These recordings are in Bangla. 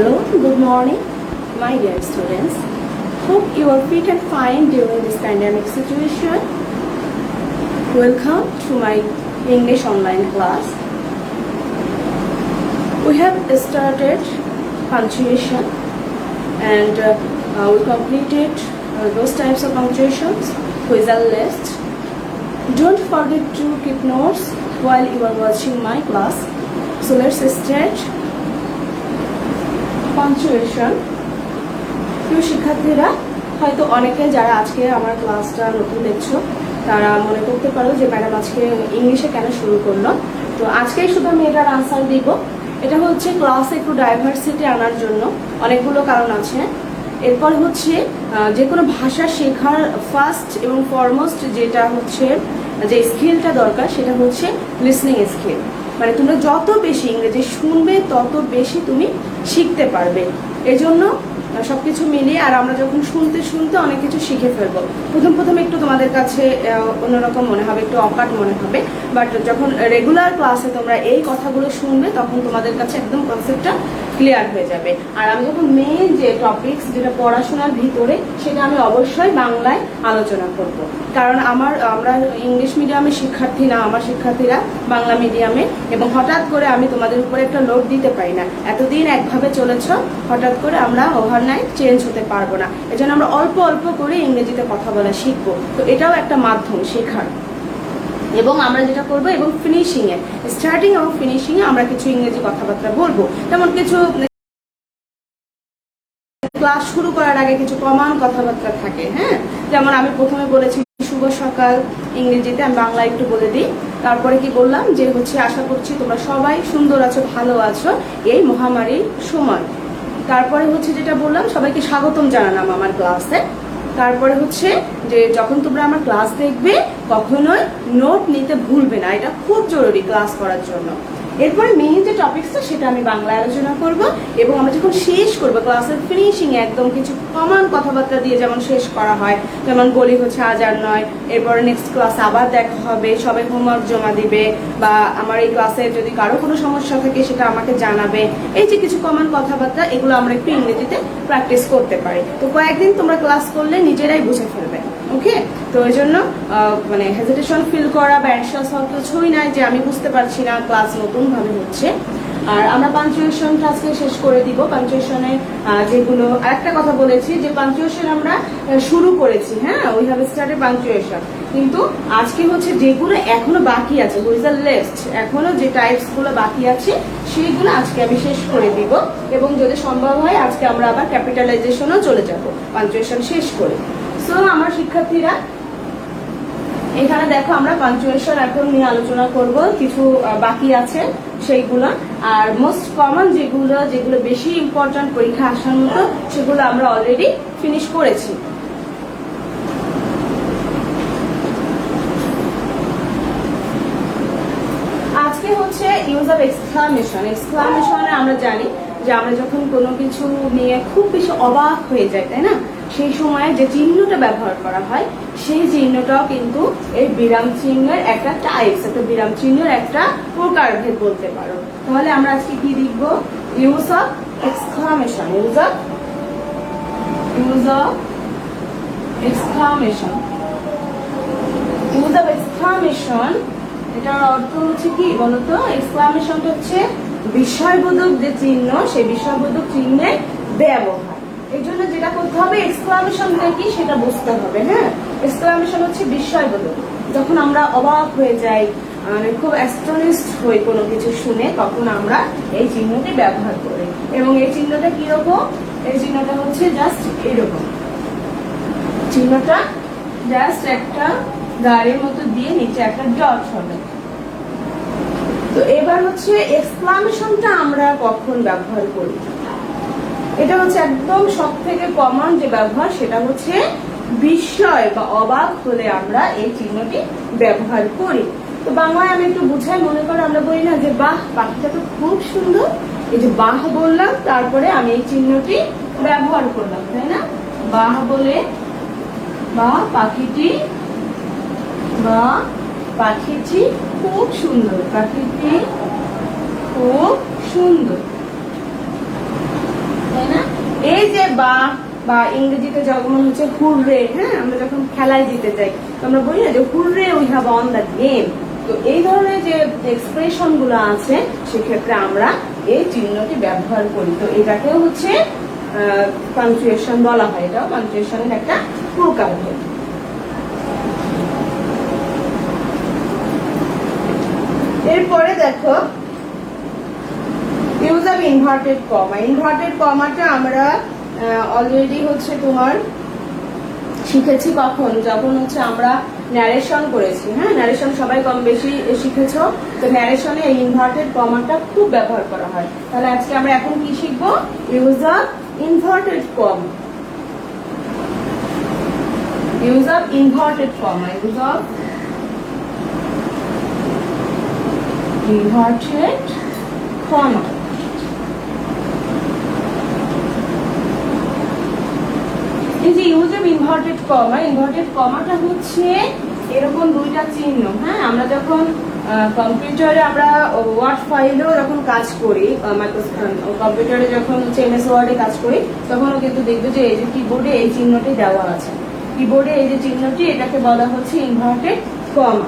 Hello, good morning, my dear students. Hope you are fit and fine during this pandemic situation. Welcome to my English online class. We have started punctuation and we completed those types of punctuations, quizzal list. Don't forget to keep notes while you are watching my class. So let's start. Punctuation. প্রিয় শিক্ষার্থীরা, হয়তো অনেকে যারা আজকে আমার ক্লাসটা নতুন দেখছো তারা মনে করতে পারো যে ম্যাডাম আজকে ইংলিশে কেন শুরু করলো। তো আজকেই শুধু আমি এটার আনসার দিব। এটা হচ্ছে ক্লাসে একটু ডাইভার্সিটি আনার জন্য অনেকগুলো কারণ আছে। এরপর হচ্ছে যে কোনো ভাষা শেখার ফার্স্ট এবং ফরমোস্ট যেটা হচ্ছে যে স্কিলটা দরকার সেটা হচ্ছে লিসনিং স্কিল। মানে তোমরা যত বেশি ইংরেজি শুনবে তত বেশি তুমি শিখতে পারবে। এজন্য সবকিছু মিলিয়ে আর আমরা যখন শুনতে শুনতে অনেক কিছু শিখে ফেলবো। প্রথম একটু তোমাদের কাছে অন্যরকম মনে হবে, একটু অকাট মনে হবে, বাট যখন রেগুলার ক্লাসে তোমরা এই কথাগুলো শুনবে তখন তোমাদের কাছে একদম কনসেপ্টটা ক্লিয়ার হয়ে যাবে। আর আমি যখন মেইন যে টপিকস যেটা পড়াশোনার ভিতরে সেটা আমি অবশ্যই বাংলায় আলোচনা করব, কারণ আমরা ইংলিশ মিডিয়ামের শিক্ষার্থী না, আমার শিক্ষার্থীরা বাংলা মিডিয়ামে, এবং হঠাৎ করে আমি তোমাদের উপরে একটা লোড দিতে পারি না। এতদিন একভাবে চলেছ, হঠাৎ করে আমরা ওভারনাইট চেঞ্জ হতে পারবো না। এজন্য আমরা অল্প অল্প করে ইংরেজিতে কথা বলা শিখবো। তো এটাও একটা মাধ্যম শেখার। এবং আমরা যেটা করবো এবং ফিনিশিংয়ে, স্টার্টিং এবং ফিনিশিংয়ে আমরা কিছু ইংরেজি কথাবার্তা বলবো। যেমন কিছু ক্লাস শুরু করার আগে কিছু কমন কথাবার্তা থাকে, হ্যাঁ, যেমন আমি প্রথমে বলেছি শুভ সকাল, ইংরেজিতে আমি বাংলা একটু বলে দিই। তারপরে কি বললাম যে হচ্ছে আশা করছি তোমরা সবাই সুন্দর আছো, ভালো আছো এই মহামারীর সময়। তারপরে হচ্ছে যেটা বললাম সবাইকে স্বাগতম জানালাম আমার ক্লাসে। তারপরে হচ্ছে যে যখন তোমরা আমার ক্লাস দেখবে কখনোই নোট নিতে ভুলবে না, এটা খুব জরুরি ক্লাস করার জন্য। এরপরে মেইন যে টপিকসটা সেটা আমি বাংলায় আলোচনা করব, এবং আমরা যখন শেষ করবো ক্লাসের ফিনিশিং একদম কিছু কমন কথাবার্তা দিয়ে যেমন শেষ করা হয়, যেমন বলি হচ্ছে আজ আর নয়, এরপরে নেক্সট ক্লাসে আবার দেখা হবে, সবাই হোমওয়ার্ক জমা দিবে, বা আমার এই ক্লাসে যদি কারো কোনো সমস্যা থাকে সেটা আমাকে জানাবে। এই যে কিছু কমন কথাবার্তা, এগুলো আমরা একটু ইংরেজিতে প্র্যাকটিস করতে পারি। তো কয়েকদিন তোমরা ক্লাস করলে নিজেরাই বুঝে ফেলবে, ওকে? তো এই জন্য মানে হেজিটেশন ফিল করা বা অ্যানশাস হওয়ার কিছুই নাই যে আমি বুঝতে পারছি না, ক্লাস নতুনভাবে হচ্ছে। আর আমরা পাঞ্চুয়েশনটা আজকে শেষ করে দিব। পাঞ্চুয়েশনে যেগুলো আরেকটা কথা বলেছি যে পাঞ্চুয়েশন আমরা শুরু করেছি, হ্যাঁ, উই হ্যাভ স্টার্টেড পাঞ্চুয়েশন, কিন্তু আজকে হচ্ছে যেগুলো এখনো বাকি আছে, হুইজ আর লেফট, এখনো যে টাইপস গুলো বাকি আছে সেইগুলো আজকে আমি শেষ করে দিব। এবং যদি সম্ভব হয় আজকে আমরা আবার ক্যাপিটালাইজেশনও চলে যাব পাঞ্চুয়েশন শেষ করে। সো আমার শিক্ষার্থীরা, এখানে দেখো আমরা পাঞ্চুয়েশন এখন নিয়ে আলোচনা করব, কিছু বাকি আছে সেইগুলো। আর মোস্ট কমন যেগুলো বেশি ইম্পর্টেন্ট পরীক্ষা আসার মতো সেগুলো আমরা অলরেডি ফিনিশ করেছি। আজকে হচ্ছে ইউজ অফ এক্সক্লামেশন। এক্সক্লামেশনে আমরা জানি যে আমরা যখন কোনো কিছু নিয়ে খুব বেশি অবাক হয়ে যাই, তাই না, সেই সময় যে চিহ্নটা ব্যবহার করা হয় সেই চিহ্নটাও কিন্তু এই বিরাম চিহ্নের একটা টাইপস, একটা বিরাম চিহ্নের একটা প্রকারভেদ বলতে পারো। তাহলে আমরা আজকে কি লিখবো? Use of exclamation. Use of exclamation. Use of exclamation, এটার অর্থ হচ্ছে কি বলতো? এক্সক্লামেশনটা হচ্ছে বিস্ময়বোধক যে চিহ্ন, সেই বিস্ময়বোধক চিহ্নের ব্যবহার। এই জন্য যেটা করতে হবে, এক্সক্লামেশনটা কি সেটা বুঝতে হবে, হ্যাঁ। এক্সক্লামেশন হচ্ছে বিস্ময়বোধক, যখন আমরা অবাক হয়ে যাই, মানে খুব অ্যাস্টনিশড হই কোনো কিছু শুনে, তখন আমরা এই চিহ্নটি ব্যবহার করি। এবং এই চিহ্নটা কিরকম? এই চিহ্নটা হচ্ছে জাস্ট এরকম, চিহ্নটা জাস্ট একটা গাড়ির মতো দিয়ে নিচে একটা ডট হবে। তো এবার হচ্ছে এক্সক্লামেশনটা আমরা কখন ব্যবহার করি? এটা হচ্ছে একদম সব থেকে কমন যে ব্যবহার, সেটা হচ্ছে বিস্ময় বা অবাক হলে আমরা এই চিহ্নটি ব্যবহার করি। তো বাংলায় আমি একটু বুঝাই, মনে করো আমরা বলি না যে বাহ পাখিটা তো খুব সুন্দর, এই যে বাহ বললাম, তারপরে আমি এই চিহ্নটি ব্যবহার করলাম, তাই না? বাহ বলে বা পাখিটি খুব সুন্দর, পাখিটি খুব সুন্দর। তাই না? এই যে বা ইংরেজিতে যেমন হচ্ছে হুররে, হ্যাঁ, আমরা যখন খেলায় জিতে যাই তো আমরা বলি না যে hurray we have on the game. তো এই ধরনের যে এক্সপ্রেশন গুলো আছে সেক্ষেত্রে আমরা এই চিহ্নটি ব্যবহার করি। তো এটাকেও হচ্ছে পাঞ্চুয়েশন বলা হয়, এটাও পাঞ্চুয়েশনের একটা প্রকার। এরপরে দেখো use of inverted comma. Inverted কমাটা আমরা অলরেডি হচ্ছে তোমার শিখেছি কখন, যখন হচ্ছে আমরা ন্যারেশন করেছি। হ্যাঁ, ন্যারেশন সবাই কম বেশি শিখেছ। তো ন্যারেশনে এই ইনভার্টেড কমাটা খুব ব্যবহার করা হয়। তাহলে আজকে আমরা এখন কি শিখবো? Use of inverted comma. Use of inverted comma, use of inverted comma। এই যে use of inverted comma, inverted কমাটা হচ্ছে এরকম দুইটা চিহ্ন। হ্যাঁ, আমরা যখন কম্পিউটারে আমরা ওয়ার্ড ফাইলেও যখন কাজ করি, কম্পিউটারে যখন হচ্ছে এমএস ওয়ার্ডে কাজ করি, তখনও কিন্তু দেখবে যে এই যে কিবোর্ডে এই চিহ্নটি দেওয়া আছে। কিবোর্ডে এই যে চিহ্নটি, এটাকে বলা হচ্ছে ইনভার্টেড কমা।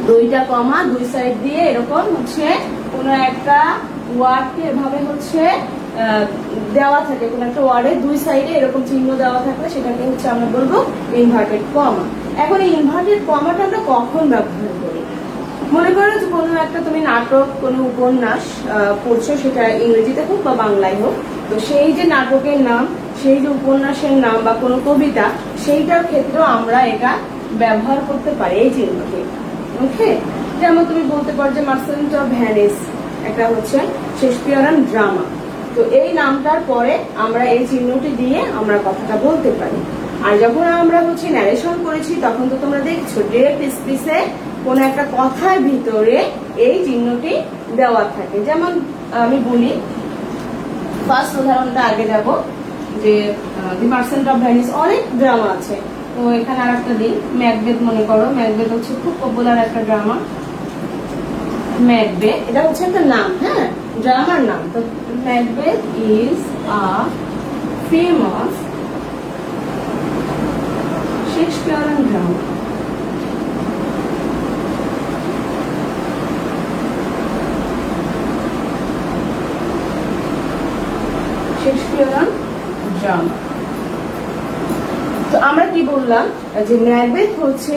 দুইটা কমা দুই সাইড দিয়ে এরকম হচ্ছে কোনো একটা ওয়ার্ডকে এভাবে হচ্ছে দেওয়া থাকে, কোনো একটা ওয়ার্ডের দুই সাইডে এরকম চিহ্ন দেওয়া থাকলে সেটাকে হচ্ছে আমরা বলবো ইনভার্টেড কমা। এখন এই ইনভার্টেড কমাটা আমরা কখন ব্যবহার করি? মনে করো যে কোনো একটা তুমি নাটক, কোনো উপন্যাস পড়ছো, সেটা ইংরেজিতে হোক বা বাংলায় হোক, তো সেই যে নাটকের নাম, সেই যে উপন্যাসের নাম বা কোনো কবিতা, সেইটার ক্ষেত্রেও আমরা এটা ব্যবহার করতে পারি এই চিহ্নটি। ওকে, যেমন তুমি বলতে পারো যে মার্চেন্ট অফ ভেনিস একটা হচ্ছে শেক্সপিয়ারিয়ান ড্রামা। তো এই নামটার পরে আমরা এই চিহ্নটি দিয়ে আমরা কথাটা বলতে পারি। আর যখন আমরা হচ্ছে ন্যারেশন করেছি তখন তো তোমরা দেখছো ডিরেক্ট স্পিচে কোনো একটা কথার ভিতরে এই চিহ্নটি দেওয়া থাকে। যেমন আমি বলি, ফার্স্ট উদাহরণটা আগে যাব, যে দি মার্চেন্ট অফ ভেনিস অনেক ড্রামা আছে। তো এখানে আর একটা দিন ম্যাকবেথ, মনে করো ম্যাকবেথ হচ্ছে খুব পপুলার একটা ড্রামা। ম্যাকবেথ এটা হচ্ছে একটা নাম, হ্যাঁ, ড্রামার নাম। তো Macbeth is a famous Shakespearean drama. Shakespearean drama. তো আমরা কি বললাম যে ম্যাকবেথ হচ্ছে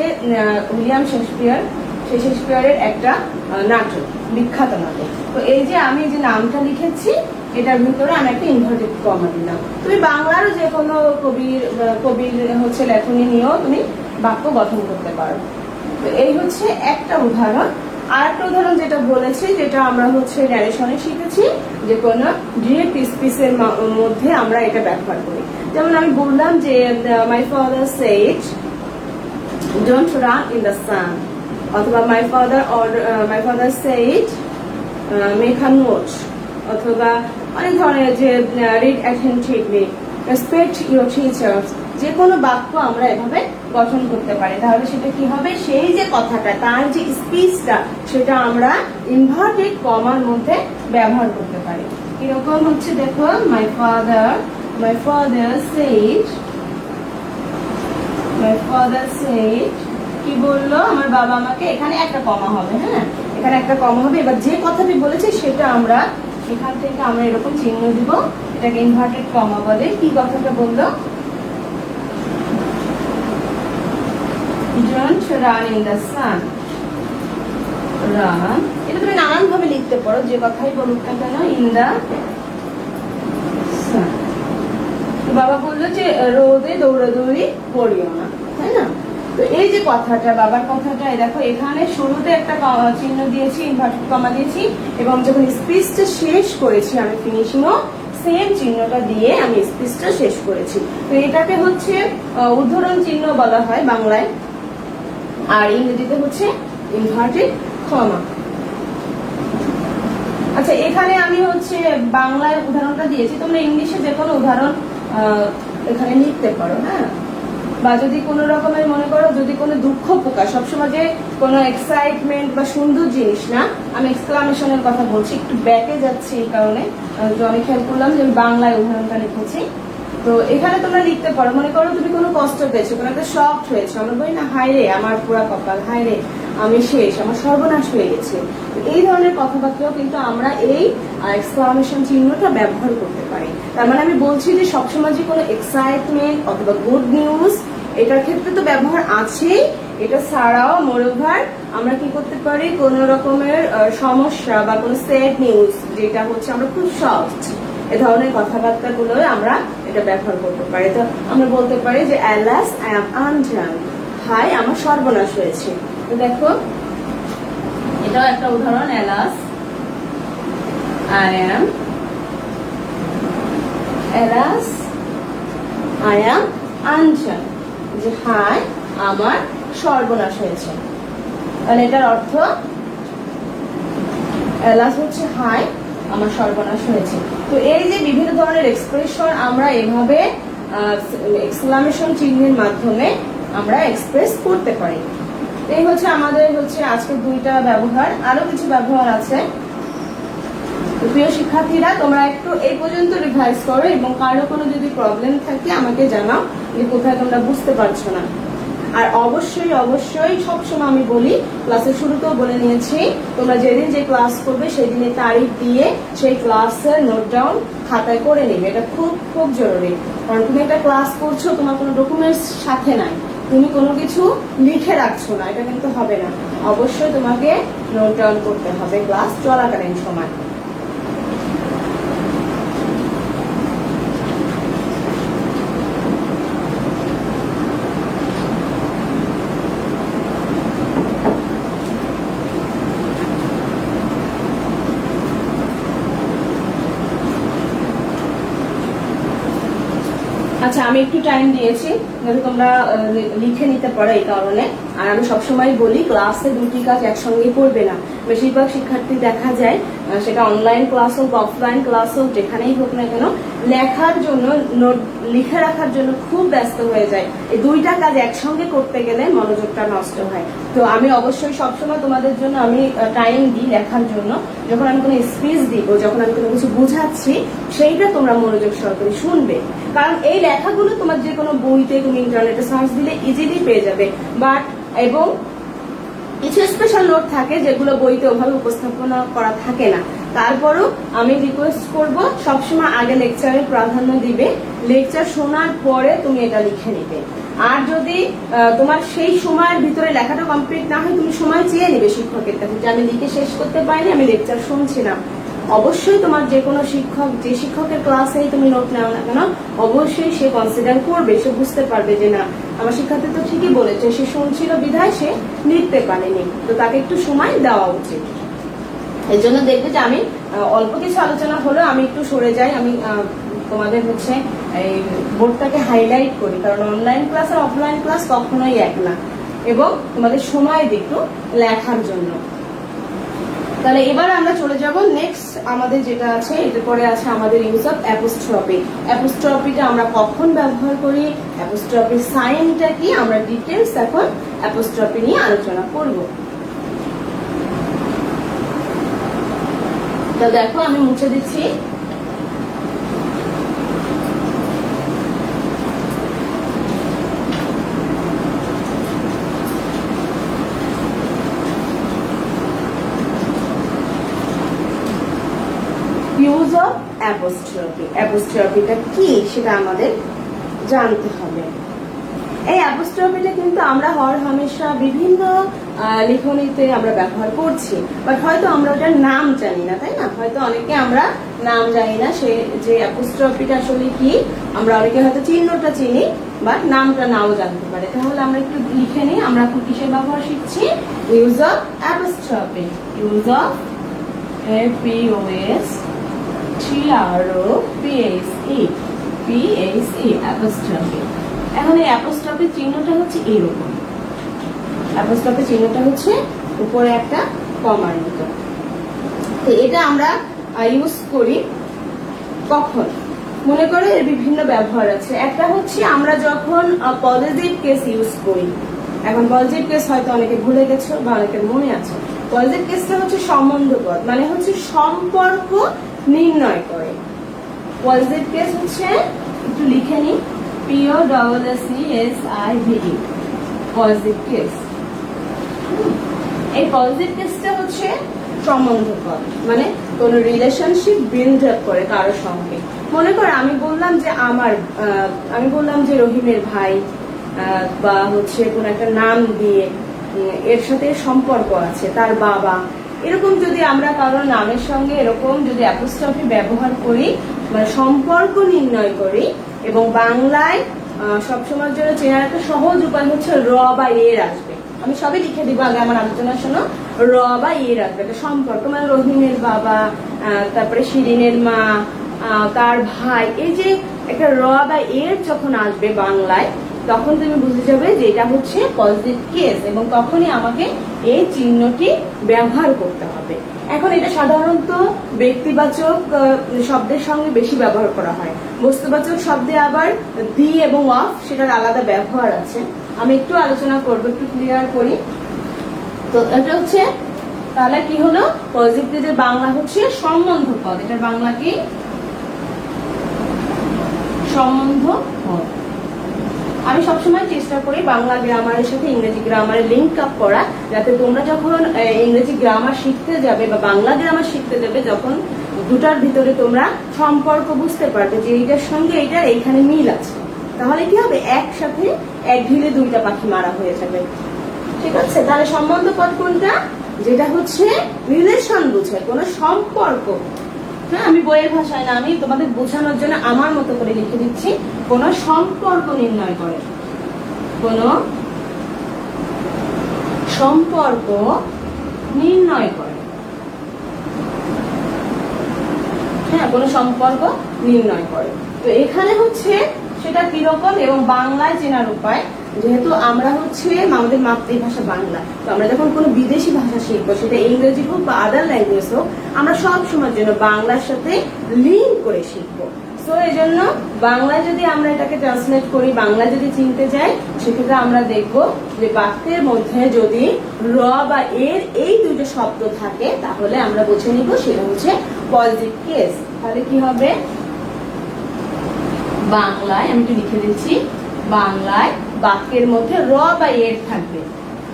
উইলিয়াম শেক্সপিয়ার, সেই শেক্সপিয়ারের একটা নাটক, বিখ্যাত নাটক। তো এই যে আমি যে নামটা লিখেছি এটার ভিতরে আমি একটা ইনভার্টেড কমা দিলাম। তুমি বাংলারও যে কোনো কবির হচ্ছে লেখনী নিয়েও তুমি বাক্য গঠন করতে পারো। তো এই হচ্ছে একটা উদাহরণ। আর একটা উদাহরণ যেটা বলেছি, যেটা আমরা হচ্ছে ন্যারেশনে শিখেছি, যে কোনো ডিরেক্ট স্পিচের মধ্যে আমরা এটা ব্যবহার করি। যেমন আমি বললাম যে my father said don't run in the sun, অথবা my father said make a note, অথবা অনেক ধরনের যে read attentively, respect your teachers. যে কোনো বাক্য আমরা এভাবে গঠন করতে পারি। তাহলে সেটা কি হবে, সেই যে কথাটা, তার যে স্পিচটা, সেটা আমরা ইনভার্টেড কমার মধ্যে ব্যবহার করতে পারি। কিরকম হচ্ছে দেখো, মাই ফাদার সেড, কি বললো, আমার বাবা আমাকে, এখানে একটা কমা হবে, হ্যাঁ, এখানে একটা কমা হবে। এবার যে কথাটি বলেছে সেটা আমরা এখান থেকে আমরা এরকম চিহ্ন দিব, এটাকে ইনভার্টেড কমা বলে। কি কথাটা বললো, don't run in the sun, run, এটা তুমি নানান ভাবে লিখতে পারো, যে কথাই বলুক না কেন, in the sun। বাবা বললো যে রোদে দৌড়াদৌড়ি করিও না, তাই না? তো এই যে কথাটা, বাবার কথাটা, দেখো এখানে শুরুতে একটা চিহ্ন দিয়েছি, ইনভার্টেড কমা দিয়েছি, এবং যখন স্পিচটা শেষ করেছি আমি ফিনিশিংও সেম চিহ্নটা দিয়ে আমি স্পিচটা শেষ করেছি। তো এটাকে হচ্ছে উদ্ধরণ চিহ্ন বলা হয় বাংলায়, আর ইংরেজিতে হচ্ছে ইনভার্টেড কমা। আচ্ছা, এখানে আমি হচ্ছে বাংলায় উদাহরণটা দিয়েছি, তোমরা ইংলিশে যে কোনো উদাহরণ এখানে লিখতে পারো। হ্যাঁ, বা যদি কোনো রকমের মনে করো যদি কোনো দুঃখ প্রকাশ, সবসময় যে কোনো এক্সাইটমেন্ট বা সুন্দর জিনিস না, আমি এক্সক্লামেশনের কথা বলছি, একটু ব্যাকে যাচ্ছি এই কারণে। তো আমি খেয়াল করলাম যে আমি বাংলায় উদাহরণটা লিখেছি। তো এখানে তোমরা লিখতে পারো, মনে করো তুমি কোনো কষ্ট পেয়েছো, কোনো একটা শক হয়েছে, আমরা বলি না হায় রে আমার পুরা কপাল, হায় রে আমি শেষ, আমার সর্বনাশ হয়ে গেছে। এই ধরনের কথাবার্তাও কিন্তু আমরা এই এক্সক্লামেশন চিহ্নটা ব্যবহার করতে পারি। তার মানে আমি বলছি যে সবসময় যে কোনো এক্সাইটমেন্ট অথবা গুড নিউজ এটার ক্ষেত্রে তো ব্যবহার আছেই, এটা ছাড়াও মোরওভার আমরা কি করতে পারি, কোন রকমের সমস্যা বা কোনো স্যাড নিউজ যেটা হচ্ছে আমরা খুব শকড, এ ধরনের কথাবার্তা গুলো আমরা এটা ব্যবহার করতে পারি। তো আমরা বলতে পারি যে অ্যালাস আই অ্যাম আনডান, হাই আমার সর্বনাশ হয়েছে। তো দেখো এটাও একটা উদাহরণ, অ্যালাস আই অ্যাম আনডান, যে হাই আমার সর্বনাশ হয়েছে। তাহলে এটার অর্থ অ্যালাস হচ্ছে হাই আমার সর্বনাশ হয়েছে। তো এই যে বিভিন্ন ধরনের এক্সপ্রেশন আমরা এভাবে এক্সক্লামেশন চিহ্নের মাধ্যমে আমরা এক্সপ্রেস করতে পারি। এই হচ্ছে আমাদের আজকে দুইটা ব্যবহার, আরো কিছু ব্যবহার আছে। প্রিয় শিক্ষার্থীরা তোমরা একটু এই পর্যন্ত রিভাইজ করো এবং কারো কোনো যদি প্রবলেম থাকে আমাকে জানাও যে কোথায় তোমরা বুঝতে পারছো না। আর অবশ্যই অবশ্যই সবসময় আমি বলি, ক্লাসের শুরুতেও বলে নিয়েছি, তোমরা যেদিন যে ক্লাস করবে সেদিনে তারিখ দিয়ে সেই ক্লাসের নোট ডাউন খাতায় করে নিবে। এটা খুব খুব জরুরি, কারণ তুমি একটা ক্লাস করছো, তোমার কোনো ডকুমেন্টস সাথে নাই, তুমি কোনো কিছু লিখে রাখছো না, এটা কিন্তু হবে না। অবশ্যই তোমাকে নোট ডাউন করতে হবে ক্লাস চলাকালীন সময়। আচ্ছা, আমি একটু টাইম দিয়েছি যাতে তোমরা লিখে নিতে পারো এই কারণে। আর আমি সবসময় বলি ক্লাসে দুটি কাজ একসঙ্গে করবে না। বেশিরভাগ শিক্ষার্থী দেখা যায় সেটা অনলাইন ক্লাস হোক অফলাইন ক্লাস হোক যেখানেই হোক না কেন, লেখার জন্য নোট লিখে রাখার জন্য খুব ব্যস্ত হয়ে যায়। এই দুইটা কাজ একসঙ্গে করতে গেলে মনোযোগটা নষ্ট হয়। তো আমি অবশ্যই সবসময় তোমাদের জন্য আমি টাইম দিই লেখার জন্য। যখন আমি কোনো স্পিচ দিব, যখন আমি কোনো কিছু বোঝাচ্ছি, সেইটা তোমরা মনোযোগ সহকারে শুনবে। কারণ এই লেখাগুলো তোমার যে কোনো বইতে তুমি ইন্টারনেটে সার্চ দিলে ইজিলি পেয়ে যাবে। বাট এবং কিছু স্পেশাল নোট থাকে যেগুলো বইতে ওভাবে উপস্থাপনা করা থাকে না। তারপরও আমি রিকোয়েস্ট করব সবসময় আগে লেকচারের প্রাধান্য দিবে, লেকচার শোনার পরে তুমি এটা লিখে নিবে। আর যদি তোমার সেই সময়ের ভিতরে লেখাটা কমপ্লিট না হয়, তুমি সময় চেয়ে নিবে শিক্ষকের কাছে যে আমি লিখে শেষ করতে পারিনি, আমি লেকচার শুনছিলাম। অবশ্যই তোমার যে কোনো শিক্ষক, যে শিক্ষকের ক্লাসেই তুমি নোট নাও না কেন, অবশ্যই সে কনসিডার করবে, সে বুঝতে পারবে যে না আমার শিক্ষার্থী তো ঠিকই বলেছে, সে শুনছিল বিধায় সে লিখতে পারেনি, তো তাকে একটু সময় দেওয়া উচিত। এই জন্য দেখবে যে আমি অল্প কিছু আলোচনা হলেও আমি একটু সরে যাই, আমি তোমাদের এই বোর্ডটাকে হাইলাইট করি, কারণ অনলাইন ক্লাস আর অফলাইন ক্লাস কখনোই এক না, এবং তোমাদের সময় দিই একটু লেখার জন্য। তাহলে এবার আমরা চলে যাব নেক্সট আমাদের যেটা আছে, এটার পরে আছে আমাদের ইউজ অফ অ্যাপোস্ট্রফি। অ্যাপোস্ট্রফিটা আমরা কখন ব্যবহার করি, অ্যাপোস্ট্রফির সাইনটা কি, আমরা ডিটেলস এখন অ্যাপোস্ট্রফি নিয়ে আলোচনা করব। তো দেখো আমি মুছে দিচ্ছি। ইউজ অফ অ্যাপোস্ট্রফি, অ্যাপোস্ট্রফিটা কি সেটা আমাদের জানতে হবে। এই অ্যাপোস্ট্রফিটা কিন্তু আমরা হরহামেশা বিভিন্ন লিখনীতে আমরা ব্যবহার করছি, বাট হয়তো আমরা ওটার নাম জানি না, তাই না? হয়তো অনেকে আমরা নাম জানি না সে যে অ্যাপোস্ট্রফিটা আসলে কি, আমরা অনেকে হয়তো চিহ্নটা চিনি বাট নামটা নাও জানতে পারে। তাহলে আমরা একটু লিখে নিই, আমরা এখন কিসের ব্যবহার শিখছি, use of apostrophe. Use of APOSTROPHE apostrophe. এখন এই অ্যাপোস্ট্রফির চিহ্নটা হচ্ছে এরকম, অ্যাপোস্ট্রফির চিহ্নটা হচ্ছে উপরে একটা কমার মতো। তো এটা আমরা ইউজ করি কখন, মনে করো এর বিভিন্ন ব্যবহার আছে। একটা হচ্ছে আমরা যখন পজিটিভ কেস ইউজ করি, এখন পজিটিভ কেস হয়তো অনেকে ভুলে গেছো বা অনেকের মনে আছে। পজিটিভ কেসটা হচ্ছে সম্বন্ধপদ, মানে হচ্ছে সম্পর্ক নির্ণয় করে। পজিটিভ কেস হচ্ছে, একটু লিখে নি, POSSESIVE, পজিটিভ কেস। এই পজিটিভ কেসটা হচ্ছে সম্বন্ধপদ, মানে কোন রিলেশনশিপ বিল্ড আপ করে কারোর সঙ্গে। মনে করো আমি বললাম যে রহিমের ভাই, বা হচ্ছে কোন একটা নাম দিয়ে এর সাথে সম্পর্ক আছে, তার বাবা, এরকম যদি আমরা কারোর নামের সঙ্গে এরকম যদি অ্যাপোস্ট্রফি ব্যবহার করি, মানে সম্পর্ক নির্ণয় করি। এবং বাংলায় সবসময়ের জন্য চেনার একটা সহজ উপায় হচ্ছে র বা এর আসবে। আমি সবই লিখে দিব, আগে আমার আলোচনা শোনো। র বা এর আসবে একটা সম্পর্ক, মানে রহিমের বাবা, তারপরে শিরিনের মা, তার ভাই, এই যে একটা র বা এর যখন আসবে বাংলায়, তখন তুমি বুঝে যাবে যে এটা হচ্ছে পজিটিভ কেস, এবং তখনই আমাকে এই চিহ্নটি ব্যবহার করতে হবে। এখন এটা সাধারণত ব্যক্তিবাচক শব্দের সঙ্গে বেশি ব্যবহার করা হয়। বস্তুবাচক শব্দে আবার দি এবং অফ, সেটার আলাদা ব্যবহার আছে। আমি একটু আলোচনা করবো, একটু ক্লিয়ার করি। তো এটা হচ্ছে, তাহলে কি হলো, পজিটিভের বাংলা হচ্ছে সম্বন্ধ পদ। এটার বাংলা কি? সম্বন্ধ পদ। আমি সবসময় চেষ্টা করি বাংলা গ্রামারের সাথে ইংরেজি গ্রামারের লিঙ্ক আপ করা, যাতে তোমরা যখন ইংরেজি গ্রামার শিখতে যাবে বা বাংলা গ্রামার শিখতে যাবে, যখন দুটার ভিতরে তোমরা সম্পর্ক বুঝতে পারবে যে এইটার সঙ্গে এইটার এইখানে মিল আছে, তাহলে কি হবে, একসাথে এক ঢিলে দুইটা পাখি মারা হয়ে যাবে। ঠিক আছে? তাহলে সম্বন্ধ পদ কোনটা? যেটা হচ্ছে রিলেশন বোঝায়, কোনো সম্পর্ক। হ্যাঁ, আমি বইয়ের ভাষায় না, আমি তোমাদের বোঝানোর জন্য আমার মতো করে লিখে দিচ্ছি। কোন সম্পর্ক নির্ণয় করে, কোন সম্পর্ক নির্ণয় করে। হ্যাঁ, কোন সম্পর্ক নির্ণয় করে। তো এখানে হচ্ছে সেটা কিরকম, এবং বাংলায় চেনার উপায়, যেহেতু আমরা হচ্ছে আমাদের মাতৃভাষা বাংলা, তো আমরা যখন কোনো বিদেশি ভাষা শিখবো, সেটা ইংরেজি হোক বা আদার ল্যাঙ্গুয়েজ হোক, আমরা সব সময়ের জন্য বাংলার সাথে লিঙ্ক করে শিখবো। সো এই জন্য বাংলায় যদি আমরা এটাকে ট্রান্সলেট করি, বাংলা যদি চিনতে যাই, সেক্ষেত্রে আমরা দেখবো যে বাক্যের মধ্যে যদি র বা এর এই দুটো শব্দ থাকে, তাহলে আমরা বুঝে নিব সেটা হচ্ছে পজিটিভ কেস। তাহলে কি হবে, বাংলায় আমি একটু লিখে দিচ্ছি, বাংলায় বাক্যের মধ্যে র বা এর থাকবে,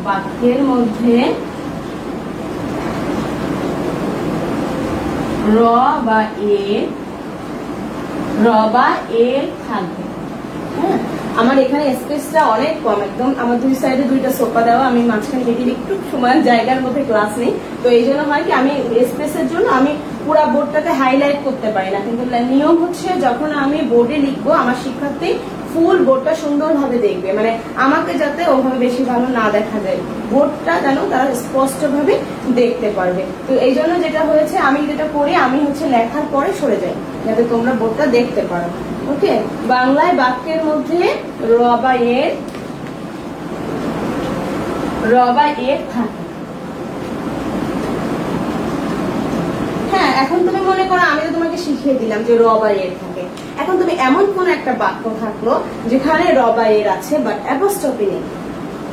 বাক্যের মধ্যে র বা এর থাকবে। হ্যাঁ, আমার এখানে স্পেসটা অনেক কম, একদম আমার দুই সাইডে দুইটা সোফা দেওয়া, আমি মাঝখানে মিডিল একটু সময় জায়গার মধ্যে ক্লাস নেই, তো এই জন্য হয় কি, আমি স্পেসের জন্য আমি পুরো বোর্ডটাকে হাইলাইট করতে পারি না। কিন্তু নিয়ম হচ্ছে, যখন আমি বোর্ডে লিখবো, আমার শিক্ষার্থী ফুল বোর্ডটা সুন্দরভাবে দেখবে, মানে আমাকে যাতে ওভাবে বেশি ভালো না দেখা যায়, বোর্ডটা যেন তারা স্পষ্টভাবে দেখতে পারবে। তো এই জন্য যেটা হয়েছে, আমি যেটা করি, আমি হচ্ছে লেখার পরে সরে যাই, যাতে তোমরা বোর্ডটা দেখতে পারো। ওকে, বাংলায় বাক্যের মধ্যে র বা এর থাকে। হ্যাঁ, এখন তুমি মনে করো আমি তো তোমাকে শিখিয়ে দিলাম যে র বা এর থাকে। এখন তুমি এমন কোন একটা বাক্য থাকলো যেখানে র বা এর আছে বাট অ্যাপোস্ট্রফি নেই।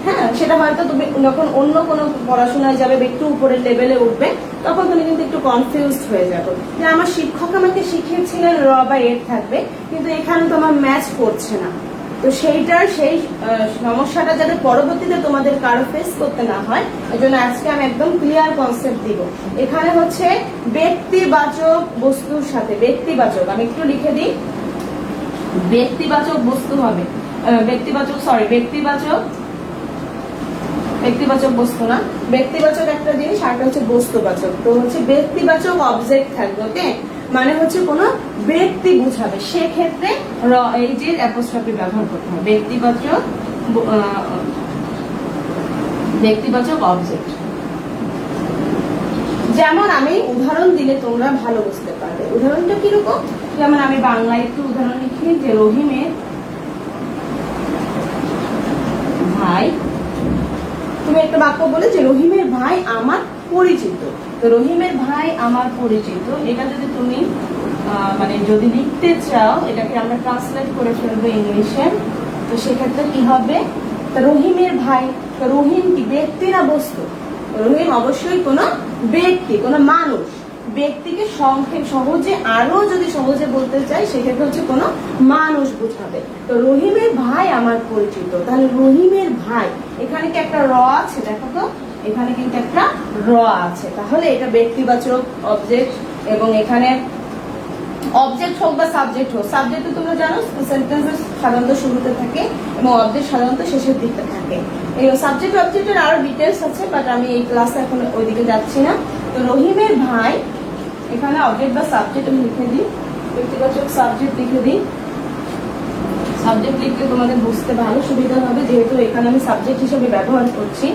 হ্যাঁ, সেটা হয়তো তুমি যখন অন্য কোনো পড়াশোনায় যাবে, একটু উপরের লেভেলে উঠবে, তখন তুমি কিন্তু একটু কনফিউজড হয়ে যাবে যে আমার শিক্ষক আমাকে শিখিয়েছিলেন র বা এর থাকবে, কিন্তু এখানে তো আমার ম্যাচ করছে না। তো সেই সমস্যাটা যাতে পরবর্তীতে তোমাদের কারো ফেস করতে না হয়, এই জন্য আজকে আমি একদম ক্লিয়ার কনসেপ্ট দিব। এখানে হচ্ছে ব্যক্তিবাচক বস্তুর সাথে, ব্যক্তিবাচক, আমি একটু লিখে দিই, ব্যক্তিবাচক বস্তু হবে, ব্যক্তিবাচক বস্তু না, ব্যক্তিবাচক একটা জিনিস, আর হচ্ছে বস্তুবাচক। তো হচ্ছে ব্যক্তিবাচক অবজেক্ট থাকবে। ওকে, মানে হচ্ছে কোনো ব্যক্তি বুঝাবে, সেক্ষেত্রে এই যে অ্যাপোস্ট্রফি ব্যবহার করতে হবে, ব্যক্তিবাচক অবজেক্ট। যেমন আমি উদাহরণ দিলে তোমরা ভালো বুঝতে পারবে। উদাহরণটা কিরকম, যেমন আমি বাংলায় একটু উদাহরণ লিখি, যে রহিমের ভাই, তুমি একটা বাক্য বলে যে রহিমের ভাই আমার পরিচিত। তো রহিমের ভাই আমার পরিচিত, এটা যদি তুমি মানে যদি লিখতে চাও এটাকে আমরা ট্রান্সলেট করে ফেলবো ইংলিশে। তো সেক্ষেত্রে কি হবে, রহিমের ভাই। রহিম কি ব্যক্তি না বস্তু? রহিম অবশ্যই কোনো ব্যক্তি, কোনো মানুষ। ব্যক্তিকে সংক্ষেপ সহজে, আরো যদি সহজে বলতে চাই সেক্ষেত্রে হচ্ছে কোনো মানুষ বোঝাবে। তো রহিমের ভাই আমার পরিচিত, তাহলে রহিমের ভাই, এখানে কি একটা র আছে? দেখো তো এখানে কিন্তু একটা র আছে, তাহলে এটা ব্যক্তিবাচক অবজেক্ট। এবং এখানে অবজেক্ট হোক বা সাবজেক্ট হোক, সাবজেক্ট তোমরা জানো সেন্টেন্সের সাধারণত শুরুতে থাকে এবং অবজেক্ট সাধারণত শেষের দিকে থাকে। এই সাবজেক্ট অবজেক্টের আরো ডিটেলস আছে, বাট আমি এই ক্লাসে এখন ওইদিকে যাচ্ছি না। তো রহিমের ভাই, এখানে অবজেক্ট বা সাবজেক্ট আমি লিখে দিই, ব্যক্তিবাচক সাবজেক্ট লিখে দিই। সাবজেক্ট লিখতে তোমাদের বুঝতে ভালো সুবিধা হবে, যেহেতু এখানে আমি সাবজেক্ট হিসেবে ব্যবহার করছি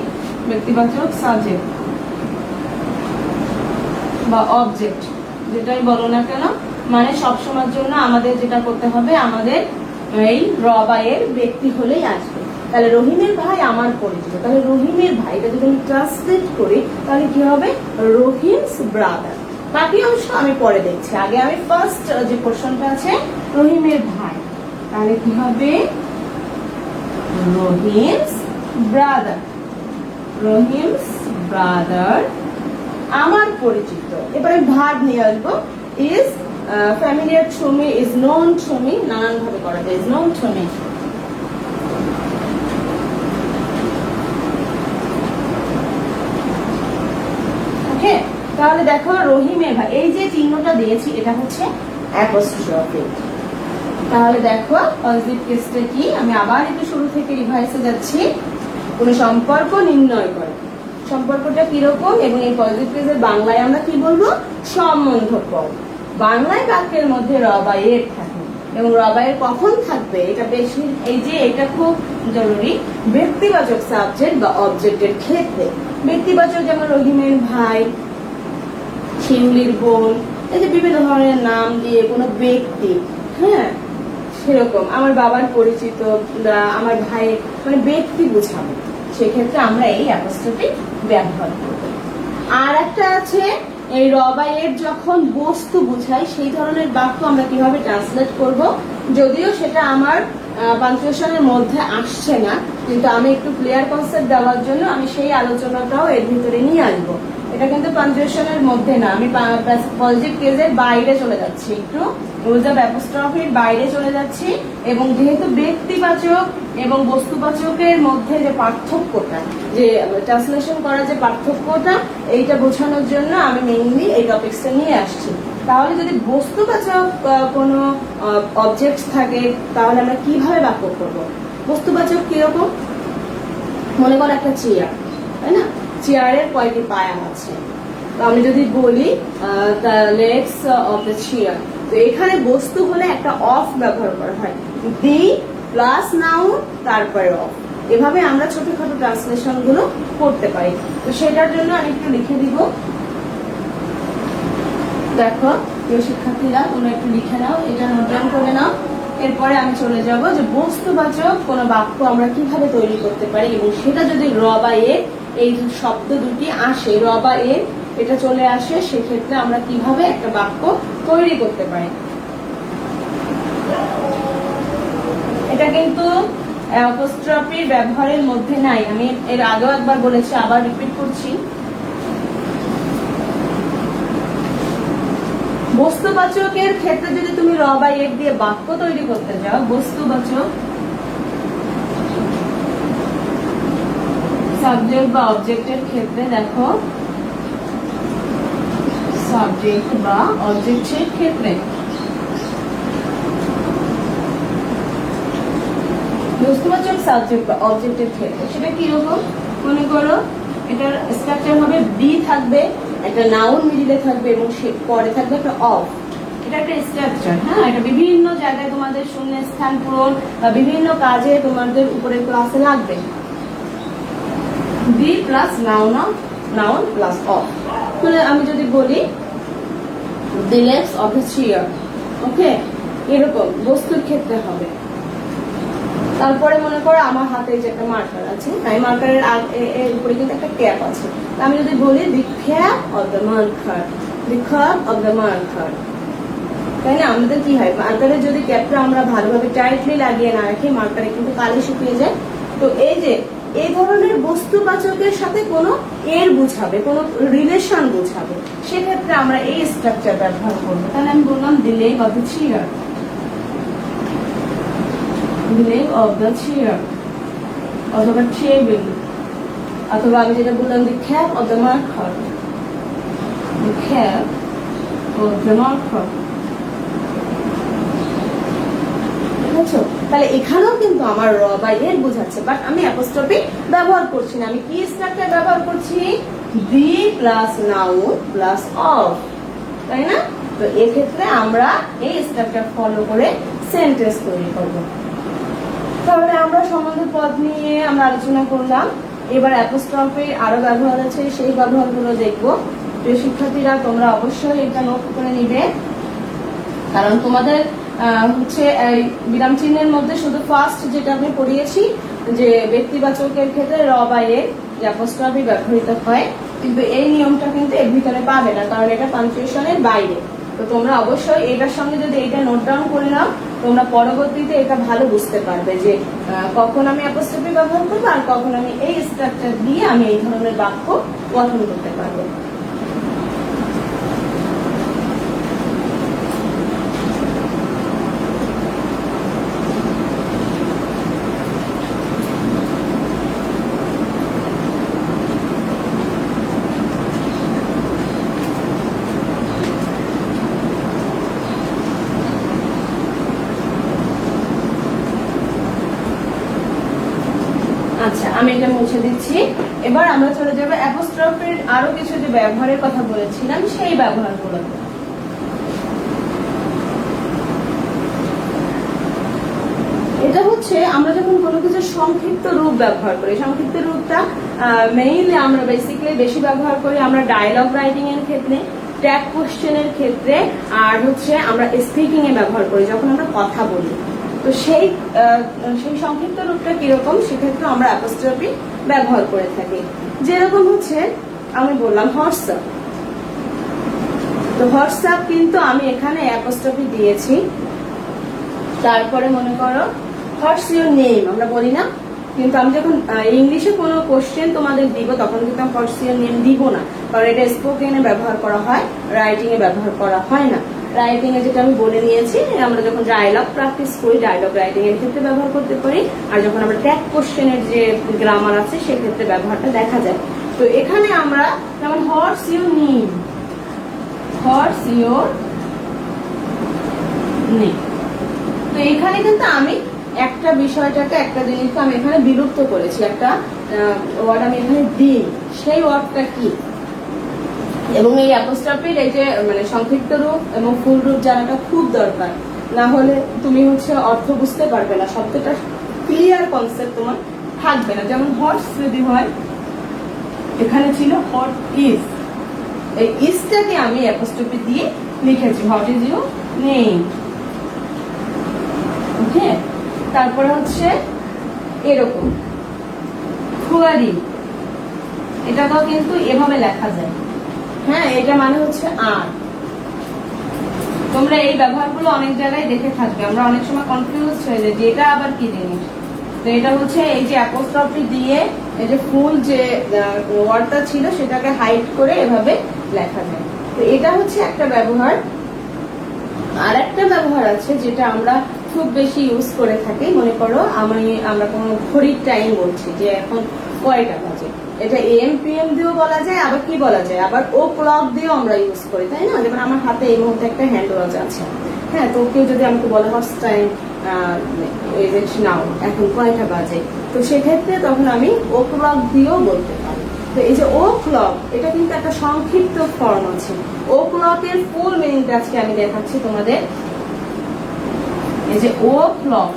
ব্যক্তিবাচক সাবজেক্ট বা অবজেক্ট, যেটাই বলো না কেন। মানে সবসময়ের জন্য আমাদের যেটা করতে হবে, আমাদের এই র বা এর ব্যক্তি হলেই আসবে। তাহলে রহিমের ভাই আমার পরিচিত, তাহলে রহিমের ভাই, এটা যদি আমি ট্রান্সলেট করি তাহলে কি হবে, রহিমস ব্রাদার। বাকি অংশ আমি পরে দেখছি, আগে আমি ফার্স্ট যে পোর্শনটা আছে রহিমের ভাই, তাহলে কি হবে, রহিমস ব্রাদার। রহিমস ব্রাদার আমার পরিচিত। এবারে ভার্ব নিয়ে আসবো, is familiar to me, is known to me, নানান ভাবে করা যায়, is known to me। ওকে, তাহলে দেখো রহিমের ভাই, এই যে চিহ্নটা দিয়েছি এটা হচ্ছে অ্যাপোস্ট্রফি। তাহলে দেখো পজিটিভ কেসটা কি, আমি আবার একটু শুরু থেকে রিভাইসে যাচ্ছি। কোন সম্পর্ক নির্ণয় করে, সম্পর্কটা কিরকম, এবং এই পজিটিভ কেসের বাংলায় আমরা কি বলবো, সম্বন্ধ পদ। বাংলায় বাক্যের মধ্যে র বা এর থাকে, এবং র বা এর কখন থাকবে এটা বেশি, এই যে এটা খুব জরুরি, ব্যক্তিবাচক সাবজেক্ট বা অবজেক্টের ক্ষেত্রে। ব্যক্তিবাচক যেমন রহিমের ভাই, শিউলির বোন, এই যে বিভিন্ন ধরনের নাম দিয়ে কোনো ব্যক্তি, হ্যাঁ সেরকম আমার বাবার পরিচিত, আমার ভাইয়ের, মানে ব্যক্তি বোঝাবো, সেক্ষেত্রে আমরা এই অ্যাপোস্ট্রফি ব্যবহার করব। আর একটা আছে, এই র বা এর যখন বস্তু বোঝাই সেই ধরনের বাক্য আমরা কিভাবে ট্রান্সলেট করব। যদিও সেটা আমার পাঞ্চুয়েশনের মধ্যে আসছে না, কিন্তু আমি একটু ক্লিয়ার কনসেপ্ট দেওয়ার জন্য আমি সেই আলোচনাটাও এর ভিতরে নিয়ে আসবো। এটা কিন্তু পাঞ্চুয়েশনের মধ্যে না, আমি পজিটিভ কেসের বাইরে চলে যাচ্ছি, একটু রুলস অফ অ্যাপোস্ট্রফির বাইরে চলে যাচ্ছি। এবং যেহেতু ব্যক্তিবাচক এবং বস্তুবাচকের মধ্যে যে পার্থক্যটা, যে ট্রান্সলেশন করার যে পার্থক্যটা, এইটা বোঝানোর জন্য আমি মেইনলি এই টপিক্সটা নিয়ে আসছি। তাহলে যদি বস্তুবাচক কোনো অবজেক্ট থাকে তাহলে আমরা কিভাবে বাক্য করব। বস্তুবাচক কিরকম, মনে করো একটা চেয়ার, তাই না, চেয়ারের কয়টি পায়া আছে, তো আমি যদি বলি the legs of the chair, তো এখানে বস্তু হলে একটা অফ ব্যবহার করা হয়, দি প্লাস নাউন তারপরে অফ। এভাবে আমরা ছোটখাটো ট্রান্সলেশন গুলো করতে পারি। তো সেটার জন্য আমি একটু লিখে দিব, দেখো প্রিয় শিক্ষার্থীরা তোমরা একটু লিখে নাও, এটা নোট ডাউন করে নাও। এরপরে আমি চলে যাব যে বস্তুবাচক কোনো বাক্য আমরা কিভাবে তৈরি করতে পারি, এবং সেটা যদি র বা এর এই শব্দ দুটি আসে, র বা এর এটা চলে আসে, সেক্ষেত্রে আমরা কিভাবে একটা বাক্য তৈরি করতে পারি। এটা কিন্তু অ্যাপোস্ট্রফির ব্যবহারের মধ্যে নাই, আমি এর আগেও একবার বলেছি, আবার রিপিট করছি। বস্তুবাচকের ক্ষেত্রে যদি তুমি র বা এর দিয়ে বাক্য তৈরি করতে যাও, বস্তুবাচক সাবজেক্ট বা অবজেক্টের ক্ষেত্রে, দেখো সাবজেক্ট বা অবজেক্টের ক্ষেত্রে, বস্তুবাচক সাবজেক্ট বা অবজেক্টের ক্ষেত্রে সেটা কিরকম, মনে করো এটার স্ট্রাকচার হবে বি থাকবে, একটা নাউন মিডিলে থাকবে, এবং পরে থাকবে একটা অফ। এটা একটা স্ট্রাকচার, হ্যাঁ, এটা বিভিন্ন জায়গায় তোমাদের শূন্য স্থান পূরণ বা বিভিন্ন কাজে তোমাদের উপরের ক্লাসে লাগবে। Be plus noun, noun plus of. মানে আমি যদি বলি the legs of the chair, okay, এরকম বস্তুর ক্ষেত্রে হবে। তারপরে মনে করো আমার হাতে যে একটা মার্কার আছে, তাই মার্কারের উপরে কিন্তু একটা ক্যাপ আছে, আমি যদি বলি the cap of the marker, the cap of the marker, তাই না? আমাদের কি হয়, মার্কারে যদি ক্যাপটা আমরা ভালোভাবে টাইটলি লাগিয়ে না রাখি, মার্কারে কিন্তু কালি শুকিয়ে যায়। তো এই যে এই ধরনের বস্তুবাচকের সাথে কোনো এর বুঝাবে, কোনো রিলেশন বুঝাবে, সেক্ষেত্রে আমরা এই স্ট্রাকচার ব্যবহার করবো। তাহলে আমি বললাম the leg of the chair, the leg of the chair, অথবা টেবিল, অথবা আমি যেটা বললাম the cap of the marker, the cap of the marker. তাহলে এখানেও কিন্তু আমার র বা এর বোঝাচ্ছে, বাট আমি অ্যাপোস্ট্রফি ব্যবহার করছি না। আমি কি স্ট্রাকচার ব্যবহার করছি? The plus noun plus of, তাই না? তো এক্ষেত্রে আমরা এই স্ট্রাকচার ফলো করে সেন্টেন্স তৈরি করব। তাহলে আমরা সম্বন্ধ পদ নিয়ে আমরা আলোচনা করলাম। এবার অ্যাপোস্ট্রফির আরো ব্যবহার আছে, সেই ব্যবহারগুলো দেখবো। প্রিয় শিক্ষার্থীরা, তোমরা অবশ্যই এটা নোট করে নিবে, কারণ তোমাদের হচ্ছে বিরাম চিহ্নের মধ্যে শুধু ফার্স্ট যেটা আমি পড়িয়েছি যে ব্যক্তিবাচকের ক্ষেত্রে র বা এর অ্যাপোস্ট্রফি ব্যবহৃত হয়, কিন্তু এই নিয়মটা কিন্তু এর ভিতরে পাবে না, কারণ এটা পাঞ্চুয়েশনের বাইরে। তো তোমরা অবশ্যই এটার সঙ্গে যদি এটা নোট ডাউন করে নাও, তোমরা পরবর্তীতে এটা ভালো বুঝতে পারবে যে কখন আমি অ্যাপোস্ট্রফি ব্যবহার করবো আর কখন আমি এই স্ট্রাকচার দিয়ে আমি এই ধরনের বাক্য গঠন করতে পারবো। আচ্ছা, আমি এটা মুছে দিচ্ছি। এবার আমরা চলে যাবো অ্যাপোস্ট্রফির আরো কিছু যে ব্যবহারের কথা বলেছিলাম সেই ব্যবহারগুলোতে। এটা হচ্ছে আমরা যখন কোনো কিছু সংক্ষিপ্ত রূপ ব্যবহার করি, সংক্ষিপ্ত রূপটা মেইনলি আমরা বেসিক্যালি বেশি ব্যবহার করি আমরা ডায়লগ রাইটিং এর ক্ষেত্রে, ট্যাগ কোশ্চেনের ক্ষেত্রে, আর হচ্ছে আমরা স্পিকিং এ ব্যবহার করি যখন আমরা কথা বলি। তো সেই সংক্ষিপ্ত রূপটা কিরকম, সেক্ষেত্রে আমরা অ্যাপোস্ট্রফি ব্যবহার করে থাকি। যেরকম হচ্ছে আমি বললাম হোয়াটসঅ্যাপ, তো হোয়াটসঅ্যাপ কিন্তু আমি এখানে অ্যাপোস্ট্রফি দিয়েছি। তারপরে মনে করো হোয়াটস ইউর নেম আমরা বলি না, কিন্তু আমি যখন ইংলিশে কোনো কোশ্চেন তোমাদের দিব তখন কিন্তু আমি হোয়াটস ইউর নেম দিব না, কারণ এটা স্পোকেনে ব্যবহার করা হয়, রাইটিং এ ব্যবহার করা হয় না। রাইটিং এ যেটা আমি বলে নিয়েছি, আমরা যখন ডায়লগ প্র্যাকটিস করি ডায়লগ রাইটিং এর ক্ষেত্রে ব্যবহার করতে পারি, আর যখন আমরা ট্যাগ কোশ্চেনের যে গ্রামার আছে সেক্ষেত্রে ব্যবহারটা দেখা যায়। তো এখানে আমরা যেমন what's your name, what's your name, তো এখানে কিন্তু আমি একটা বিষয়টাকে, একটা জিনিসকে আমি এখানে বিলুপ্ত করেছি, একটা ওয়ার্ড আমি এখানে দিই, সেই ওয়ার্ডটা কি। এবং এই অ্যাপোস্ট্রফির এই যে মানে সংক্ষিপ্ত রূপ এবং ফুল রূপ জানাটা খুব দরকার, না হলে তুমি হচ্ছে অর্থ বুঝতে পারবে না, শব্দটা ক্লিয়ার কনসেপ্ট তোমার থাকবে না। যেমন হটস যদি হয়, এখানে ছিল হট ইজ, এই ইজটাকে আমি অ্যাপোস্ট্রফি দিয়ে লিখেছি, হট ইজ ইউর নেম। ওকে, তারপরে হচ্ছে এরকম খুয়ারি, এটাকেও কিন্তু এভাবে লেখা যায়। হ্যাঁ, এটা মানে হচ্ছে আর। তোমরা এই ব্যবহারগুলো অনেক জায়গায় দেখে থাকবে, আমরা অনেক সময় কনফিউজ হয়ে যাই যে এটা আবার কি জিনিস। তো এটা হচ্ছে এই যে অ্যাপোস্ট্রফি দিয়ে এই যে ফুল যে ওয়ার্ডটা ছিল সেটাকে হাইড করে এভাবে লেখা যায়। তো এটা হচ্ছে একটা ব্যবহার। আর একটা ব্যবহার আছে যেটা আমরা খুব বেশি ইউজ করে থাকি, মনে করো আমরা কোনো ঘড়ির টাইম বলছি যে এখন কয়টা বাজে, এটা এম পি এম দিয়েও বলা যায়, আবার কি বলা যায়, আবার ও ক্লক দিয়েও আমরা ইউজ করি, তাই না? যেমন আমার হাতে এই মুহূর্তে একটা হ্যান্ড ওয়াচ আছে, হ্যাঁ, তো কেউ যদি আমাকে বলে হর্স টাইম নাও এখন কয়টা বাজে, তো সেক্ষেত্রে তখন আমি ও ক্লক দিয়েও বলতে পারি। তো এই যে ও ক্লক, এটা কিন্তু একটা সংক্ষিপ্ত ফর্ম আছে। ও ক্লকের ফুল মিনিংটা আজকে আমি দেখাচ্ছি তোমাদের। এই যে ও ক্লক,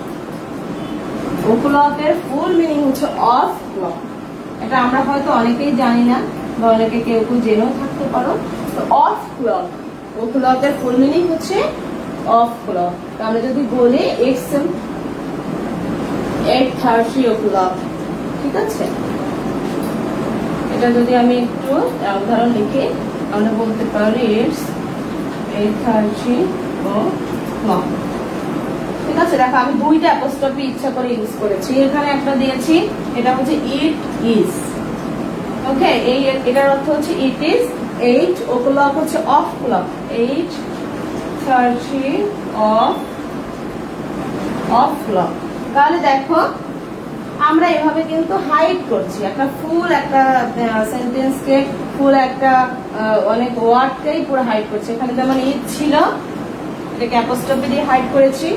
ও ক্লকের ফুল মিনিং হচ্ছে অফ ক্লক। এটা আমরা হয়তো অনেকেই জানি না, বা অনেকে কেউ কেউ জেনেও থাকতে পারো। তো অফ ক্লক, ও ক্লকের ফুল মিনিং হচ্ছে অফ ক্লক। তো আমরা যদি বলি ইটস 8:30 o'clock, ঠিক আছে? এটা যদি আমি একটু উদাহরণ লিখি, আমরা বলতে পারি ইটস 8:30 ও ল। ঠিক আছে, দেখো আমি দুইটা অ্যাপোস্ট্রফি ইচ্ছা করে ইউজ করেছি। এখানে একটা দিয়েছি, এটা হচ্ছে ইট ইজ। ওকে, এই এটার অর্থ হচ্ছে ইট ইজ 8 o'clock হচ্ছে অফ ক্লক, 8:30 অফ ক্লক। তাহলে দেখো আমরা এভাবে কিন্তু হাইড করছি একটা ফুল একটা সেন্টেন্সকে, ফুল একটা অনেক ওয়ার্ডকেই পুরো হাইড করছি। এখানে যেমন ইট ছিল, এটাকে অ্যাপোস্ট্রফি দিয়ে হাইড করেছি,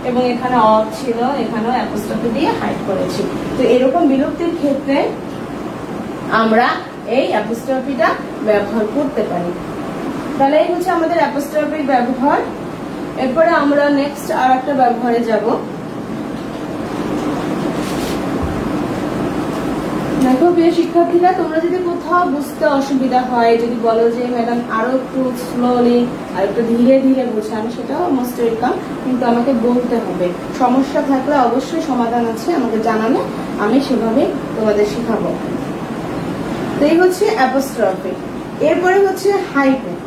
এবং এখানে অফ ছিল, এখানেও অ্যাপোস্ট্রফি দিয়ে হাইড করেছি। তো এরকম বিলুপ্তির ক্ষেত্রে আমরা এই অ্যাপোস্ট্রফিটা ব্যবহার করতে পারি। তাহলে এই হচ্ছে আমাদের অ্যাপোস্ট্রফির ব্যবহার। এরপরে আমরা নেক্সট আর একটা ব্যবহারে যাব। দেখো প্রিয় শিক্ষার্থীরা, তোমরা যদি কোথাও বুঝতে অসুবিধা হয়, যদি বলো যে ম্যাডাম আরো একটু স্লোলি আর একটু ধীরে ধীরে বোঝান, সেটাও মোস্ট ওয়েলকাম, কিন্তু আমাকে বলতে হবে। সমস্যা থাকলে অবশ্যই সমাধান আছে, আমাকে জানালে আমি সেভাবে তোমাদের শেখাবো। তো এই হচ্ছে অ্যাপোস্ট্রফি। এরপরে হচ্ছে হাইপেন।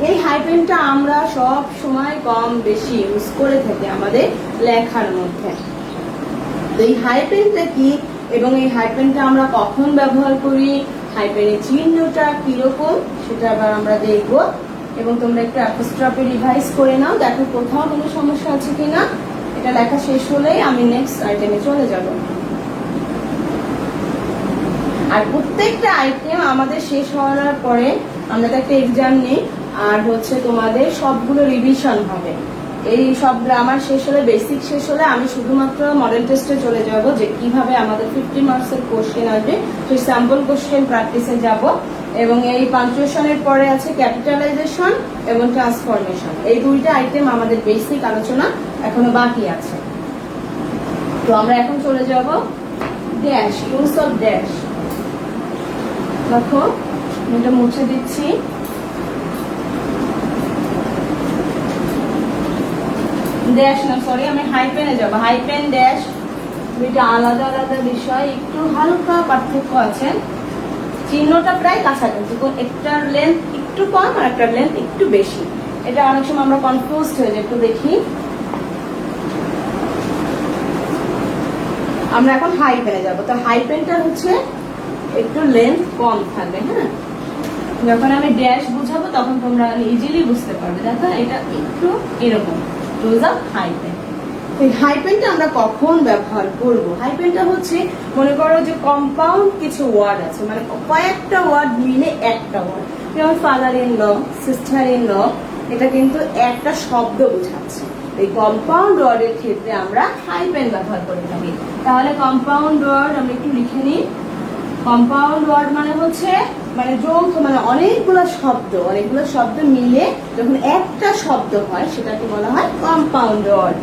এই হাইপেনটা আমরা সব সময় কম বেশি ইউজ করে থাকি আমাদের লেখার মধ্যে। তো এই হাইপেনটা কি এবং এই হাইপেনটা আমরা কখন ব্যবহার করি, হাইপেনের চিহ্নটা কিরকম সেটা আবার আমরা দেখব। এবং তোমরা একটু অ্যাপোস্ট্রফি রিভাইজ করে নাও, দেখো কোথাও কোনো সমস্যা আছে কিনা। এটা লেখা শেষ হলেই আমি নেক্সট আইটেমে চলে যাব। আর প্রত্যেকটা আইটেম আমাদের শেষ হওয়ার পরে আমরা তো একটা এক্সাম নিই, আর হচ্ছে তোমাদের সবগুলো রিভিশন হবে। এই সব গ্রামার শেষ হলে, বেসিক শেষ হলে আমি শুধুমাত্র মডেল টেস্টে চলে যাব, যে কিভাবে আমাদের 50 মার্কসের কোশ্চেন আসবে সেই স্যাম্পল কোশ্চেন প্র্যাকটিসে যাব। এবং এই পাঞ্চুয়েশনের পরে আছে ক্যাপিটালাইজেশন এবং ট্রান্সফরমেশন। এই দুইটা আইটেম আমাদের বেসিক আলোচনা এখনো বাকি আছে। তো আমরা এখন চলে যাব ড্যাশ, ইউজ অফ ড্যাশ। দেখো এটা মুছে দিচ্ছি। ড্যাশ না, সরি, আমি হাইপেনে যাব। হাইপেন ড্যাশ দুইটা আলাদা আলাদা বিষয়, একটু হালকা পার্থক্য আছে, চিহ্নটা প্রায় কাছাকাছি, একটার লেন্থ একটু কম আর একটার লেন্থ একটু বেশি। এটা অনেক সময় আমরা কনফিউজড হয়ে যাই। একটু দেখি, আমরা এখন হাইপেনে যাব। তো হাইপেনটা হচ্ছে একটু লেন্থ কম থাকবে। হ্যাঁ, যখন আমি ড্যাশ বুঝাবো তখন তোমরা ইজিলি বুঝতে পারবে। দেখো এটা একটু এরকম হাইপেন। এই হাইপেনটা আমরা কখন ব্যবহার করব? হাইপেনটা হচ্ছে, মনে করো যে কম্পাউন্ড কিছু ওয়ার্ড আছে, মানে কয়েকটা ওয়ার্ড মিলে একটা ওয়ার্ড, যেমন father in law, sister in law, এটা কিন্তু একটা শব্দ বোঝাচ্ছে। এই কম্পাউন্ড ওয়ার্ডের ক্ষেত্রে আমরা হাইপেন ব্যবহার করে থাকি। তাহলে কম্পাউন্ড ওয়ার্ড আমরা একটু লিখে নিই। কম্পাউন্ড ওয়ার্ড মানে হচ্ছে মানে যৌথ, মানে অনেকগুলো শব্দ মিলে যখন একটা শব্দ হয় সেটাকে বলা হয় কম্পাউন্ড ওয়ার্ড।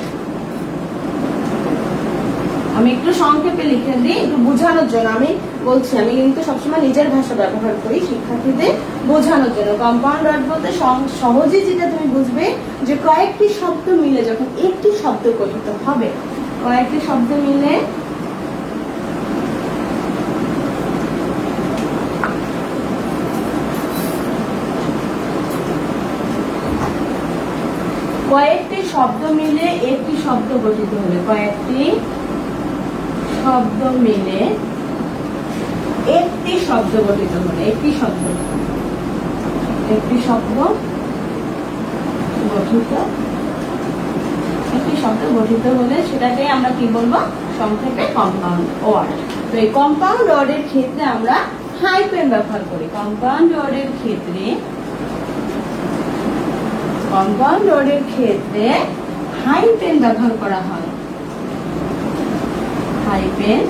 আমি একটু সংক্ষেপে লিখে দিই একটু বোঝানোর জন্য। আমি বলছি, আমি কিন্তু সবসময় নিজের ভাষা ব্যবহার করি শিক্ষার্থীদের বোঝানোর জন্য। কম্পাউন্ড ওয়ার্ড বলতে সহজে যেটা তুমি বুঝবে, যে কয়েকটি শব্দ মিলে যখন একটি শব্দ গঠিত হবে, কয়েকটি শব্দ মিলে একটি শব্দ গঠিত হবে, কয়েকটি শব্দ মিলে একটি শব্দ গঠিত হবে, একটি শব্দ গঠিত হলে সেটাকে আমরা কি বলবো? সংক্ষেপে কম্পাউন্ড ওয়ার্ড। তো এই কম্পাউন্ড ওয়ার্ডের ক্ষেত্রে আমরা হাইপেন ব্যবহার করি। কম্পাউন্ড ওয়ার্ডের ক্ষেত্রে হাইপেন ব্যবহার করা হয়। হাইপেন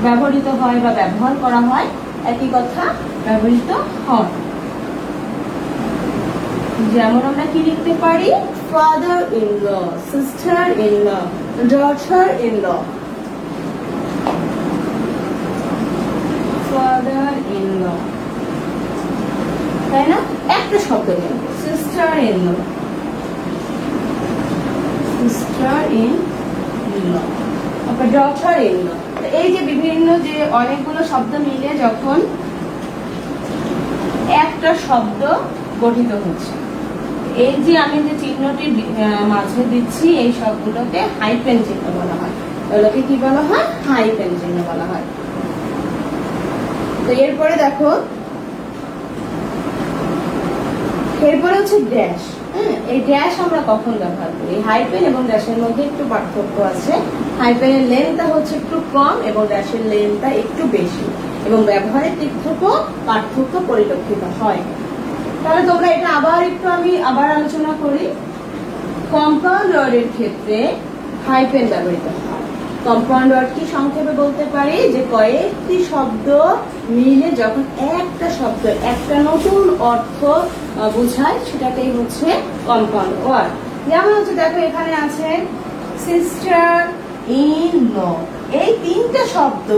ব্যবহৃত হয় বা ব্যবহার করা হয়, একই কথা, ব্যবহৃত হয়। যেমন আমরা কি লিখতে পারি? Father in law, sister in law, daughter in law. Father in law, তাই না? একটা শব্দ নেই, sister in law, daughter in law. এই যে বিভিন্ন যে অনেকগুলো শব্দ মিলে যখন একটা শব্দ গঠিত হচ্ছে, এই যে আমি যে চিহ্নটি মাঝে দিচ্ছি এই সবগুলোকে হাইফেন চিহ্ন বলা হয়, এগুলোকে কি বলা হয়? হাইফেন চিহ্ন বলা হয়। তো এরপরে দেখো, এরপরে হচ্ছে ড্যাশ। হ্যাঁ, এই ড্যাশ আমরা কখন ব্যবহার করি? হাইফেন এবং ড্যাশের মধ্যে একটু পার্থক্য আছে। হাইফেনের লেন্থটা হচ্ছে একটু কম এবং ড্যাশের লেন্থটা একটু বেশি, এবং ব্যবহারের দিক থেকেও পার্থক্য পরিলক্ষিত হয়। তাহলে তোমরা এটা আমি আবার আলোচনা করি। কম্পাউন্ড ওয়ার্ডের ক্ষেত্রে হাইফেন ব্যবহৃত হয়। কম্পাউন্ড ওয়ার্ড কি সংক্ষেপে বলতে পারি যে কয়েকটি শব্দ মিলে যখন একটা শব্দ একটা নতুন অর্থ বোঝায় সেটাকেই হচ্ছে কম্পাউন্ড ওয়ার্ড। যেমন হচ্ছে দেখো এখানে আছে সিস্টার ইন ল, এই তিনটা শব্দ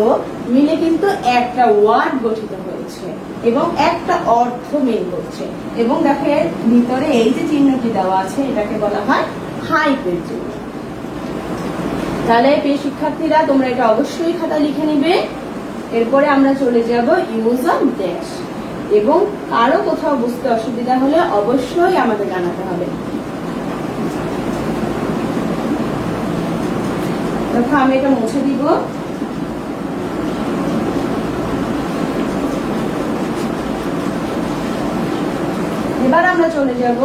মিলে কিন্তু একটা ওয়ার্ড গঠিত হয়েছে এবং একটা অর্থ মিল করছে, এবং দেখো এর ভিতরে এই যে চিহ্নটি দেওয়া আছে এটাকে বলা হয় হাইফেন চিহ্ন। তাহলে প্রিয় শিক্ষার্থীরা তোমরা এটা অবশ্যই খাতা লিখে নিবে। এরপরে আমরা চলে যাব ইউজ অফ ড্যাশ, এবং কারো কোথাও বুঝতে অসুবিধা হলে অবশ্যই আমাদের জানাতে হবে। দেখো আমি এটা মুছে দিব। এবার আমরা চলে যাব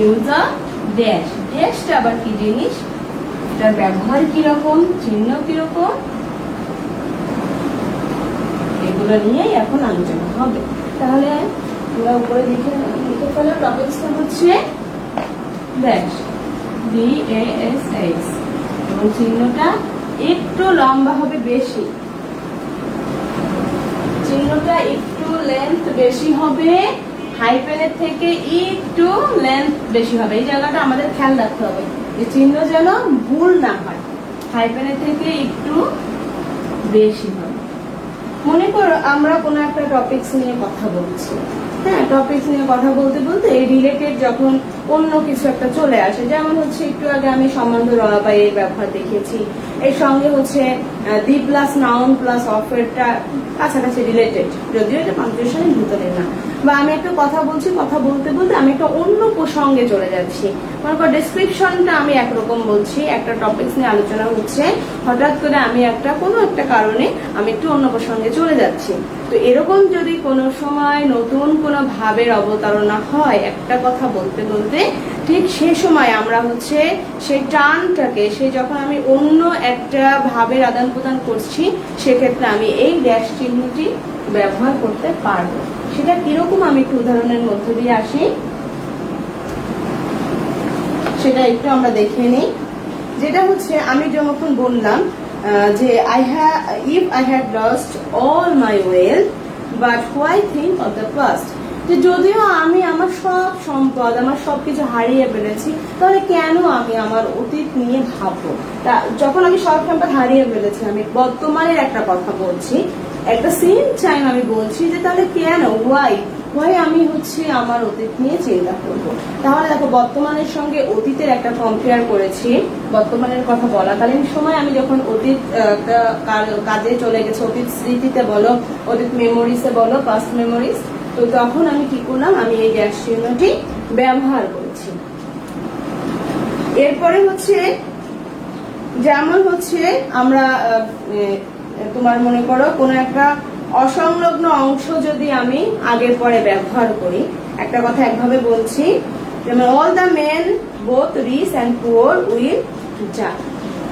ইউজ অফ ড্যাশ। ড্যাশটা আবার কি জিনিস, এটার ব্যবহার কিরকম, চিহ্ন কিরকম, এগুলো নিয়েই এখন আলোচনা হবে। তাহলে আমরা উপরে লিখে ফেলার টপিকসটা হচ্ছে ড্যাশ, DASH, এবং চিহ্নটা একটু লম্বা হবে বেশি, চিহ্নটা একটু লেন্থ বেশি হবে, হাইফেনের থেকে একটু লেন্থ বেশি হবে। এই জায়গাটা আমাদের খেয়াল রাখতে হবে যে চিহ্ন যেন ভুল না হয়, হাইফেনের থেকে একটু বেশি হবে। মনে করো আমরা কোনো একটা টপিকস নিয়ে কথা বলছি, হ্যাঁ, টপিকস নিয়ে কথা বলতে বলতে এই রিলেটেড যখন অন্য কিছু একটা চলে আসে, যেমন হচ্ছে একটু আগে আমি সম্বন্ধ রবাইয়ের ব্যবহার দেখিয়েছি, এর সঙ্গে হচ্ছে দি প্লাস নাউন প্লাস অফেরটা কাছাকাছি রিলেটেড, যদিও এটা পাঞ্চুয়েশনের ভিতরে না, বা আমি একটা কথা বলছি, কথা বলতে বলতে আমি একটা অন্য প্রসঙ্গে চলে যাচ্ছি। মনে করো ডেসক্রিপশনটা আমি একরকম বলছি, একটা টপিকস নিয়ে আলোচনা হচ্ছে, হঠাৎ করে আমি কোনো একটা কারণে আমি একটু অন্য প্রসঙ্গে চলে যাচ্ছি। তো এরকম যদি কোনো সময় নতুন কোনো ভাবের অবতারণা হয় একটা কথা বলতে বলতে, ঠিক সেই সময় আমরা হচ্ছে সেই টানটাকে, যখন আমি অন্য একটা ভাবের আদান প্রদান করছি, সেক্ষেত্রে আমি এই ড্যাশ চিহ্নটি ব্যবহার করতে পারবো। সেটা কিরকম আমি একটু উদাহরণের মধ্য দিয়ে আসি, সেটা একটু আমরা দেখে নিই। যেটা হচ্ছে আমি যখন বললাম যে if I had lost all my wealth but why think of the past, যে যদিও আমি আমার সব সম্পদ, আমার সবকিছু হারিয়ে ফেলেছি, তাহলে কেন আমি আমার অতীত নিয়ে ভাববো? তা যখন আমি সব সম্পদ হারিয়ে ফেলেছি, আমি বর্তমানের একটা কথা বলছি, একটা সেম টাইম আমি বলছি যে তাহলে কেন, ওয়াই আমি হচ্ছে আমার অতীত নিয়ে চিন্তা করবো। তাহলে দেখো বর্তমানের সঙ্গে অতীতের একটা কম্পেয়ার করেছি। বর্তমানের কথা বলাকালীন সময় আমি যখন অতীত কাজে চলে গেছে, অতীত স্মৃতিতে বলো, অতীত মেমোরিজে বলো, পাস্ট মেমোরিজ, তো তখন আমি কি করলাম, আমি এই ড্যাশ চিহ্নটি ব্যবহার করেছি। এরপরে হচ্ছে যেমন হচ্ছে আমরা তোমার মনে করো কোনো একটা অসংলগ্ন অংশ যদি আমি আগের পরে ব্যবহার করি, একটা কথা একভাবে বলছি, যেমন all the men both rich and poor will die,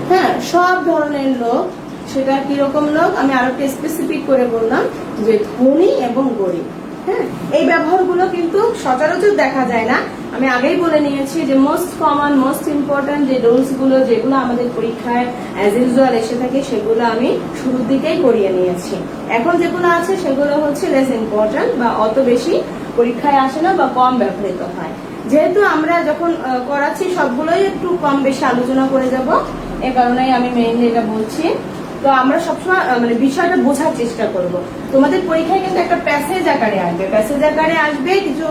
হ্যাঁ, সব ধরনের লোক, সেটা কিরকম লোক আমি আরো স্পেসিফিক করে বললাম যে ধনী এবং গরিব। হ্যাঁ, এই ব্যবহারগুলো কিন্তু সচরাচর দেখা যায় না। আমি আগেই বলে নিয়েছি যে মোস্ট কমন, মোস্ট ইম্পর্টেন্ট যে রুলস গুলো, যেগুলো আমাদের পরীক্ষায় অ্যাজ ইউজুয়াল এসে থাকে, সেগুলো আমি শুরুর দিকেই করিয়ে নিয়েছি। এখন যেগুলো আছে সেগুলো হচ্ছে লেস ইম্পর্টেন্ট, বা অত বেশি পরীক্ষায় আসে না, বা কম ব্যবহৃত হয়। যেহেতু আমরা যখন করাচ্ছি সবগুলোই একটু কম বেশি আলোচনা করে যাব, এ কারণেই আমি মেইনলি এটা বলছি। তো আমরা সবসময় মানে বিষয়টা বোঝার চেষ্টা করব। তোমাদের পরীক্ষায় কিন্তু একটা প্যাসেজ আকারে আসবে, প্যাসেজ আকারে আসবে, কিছু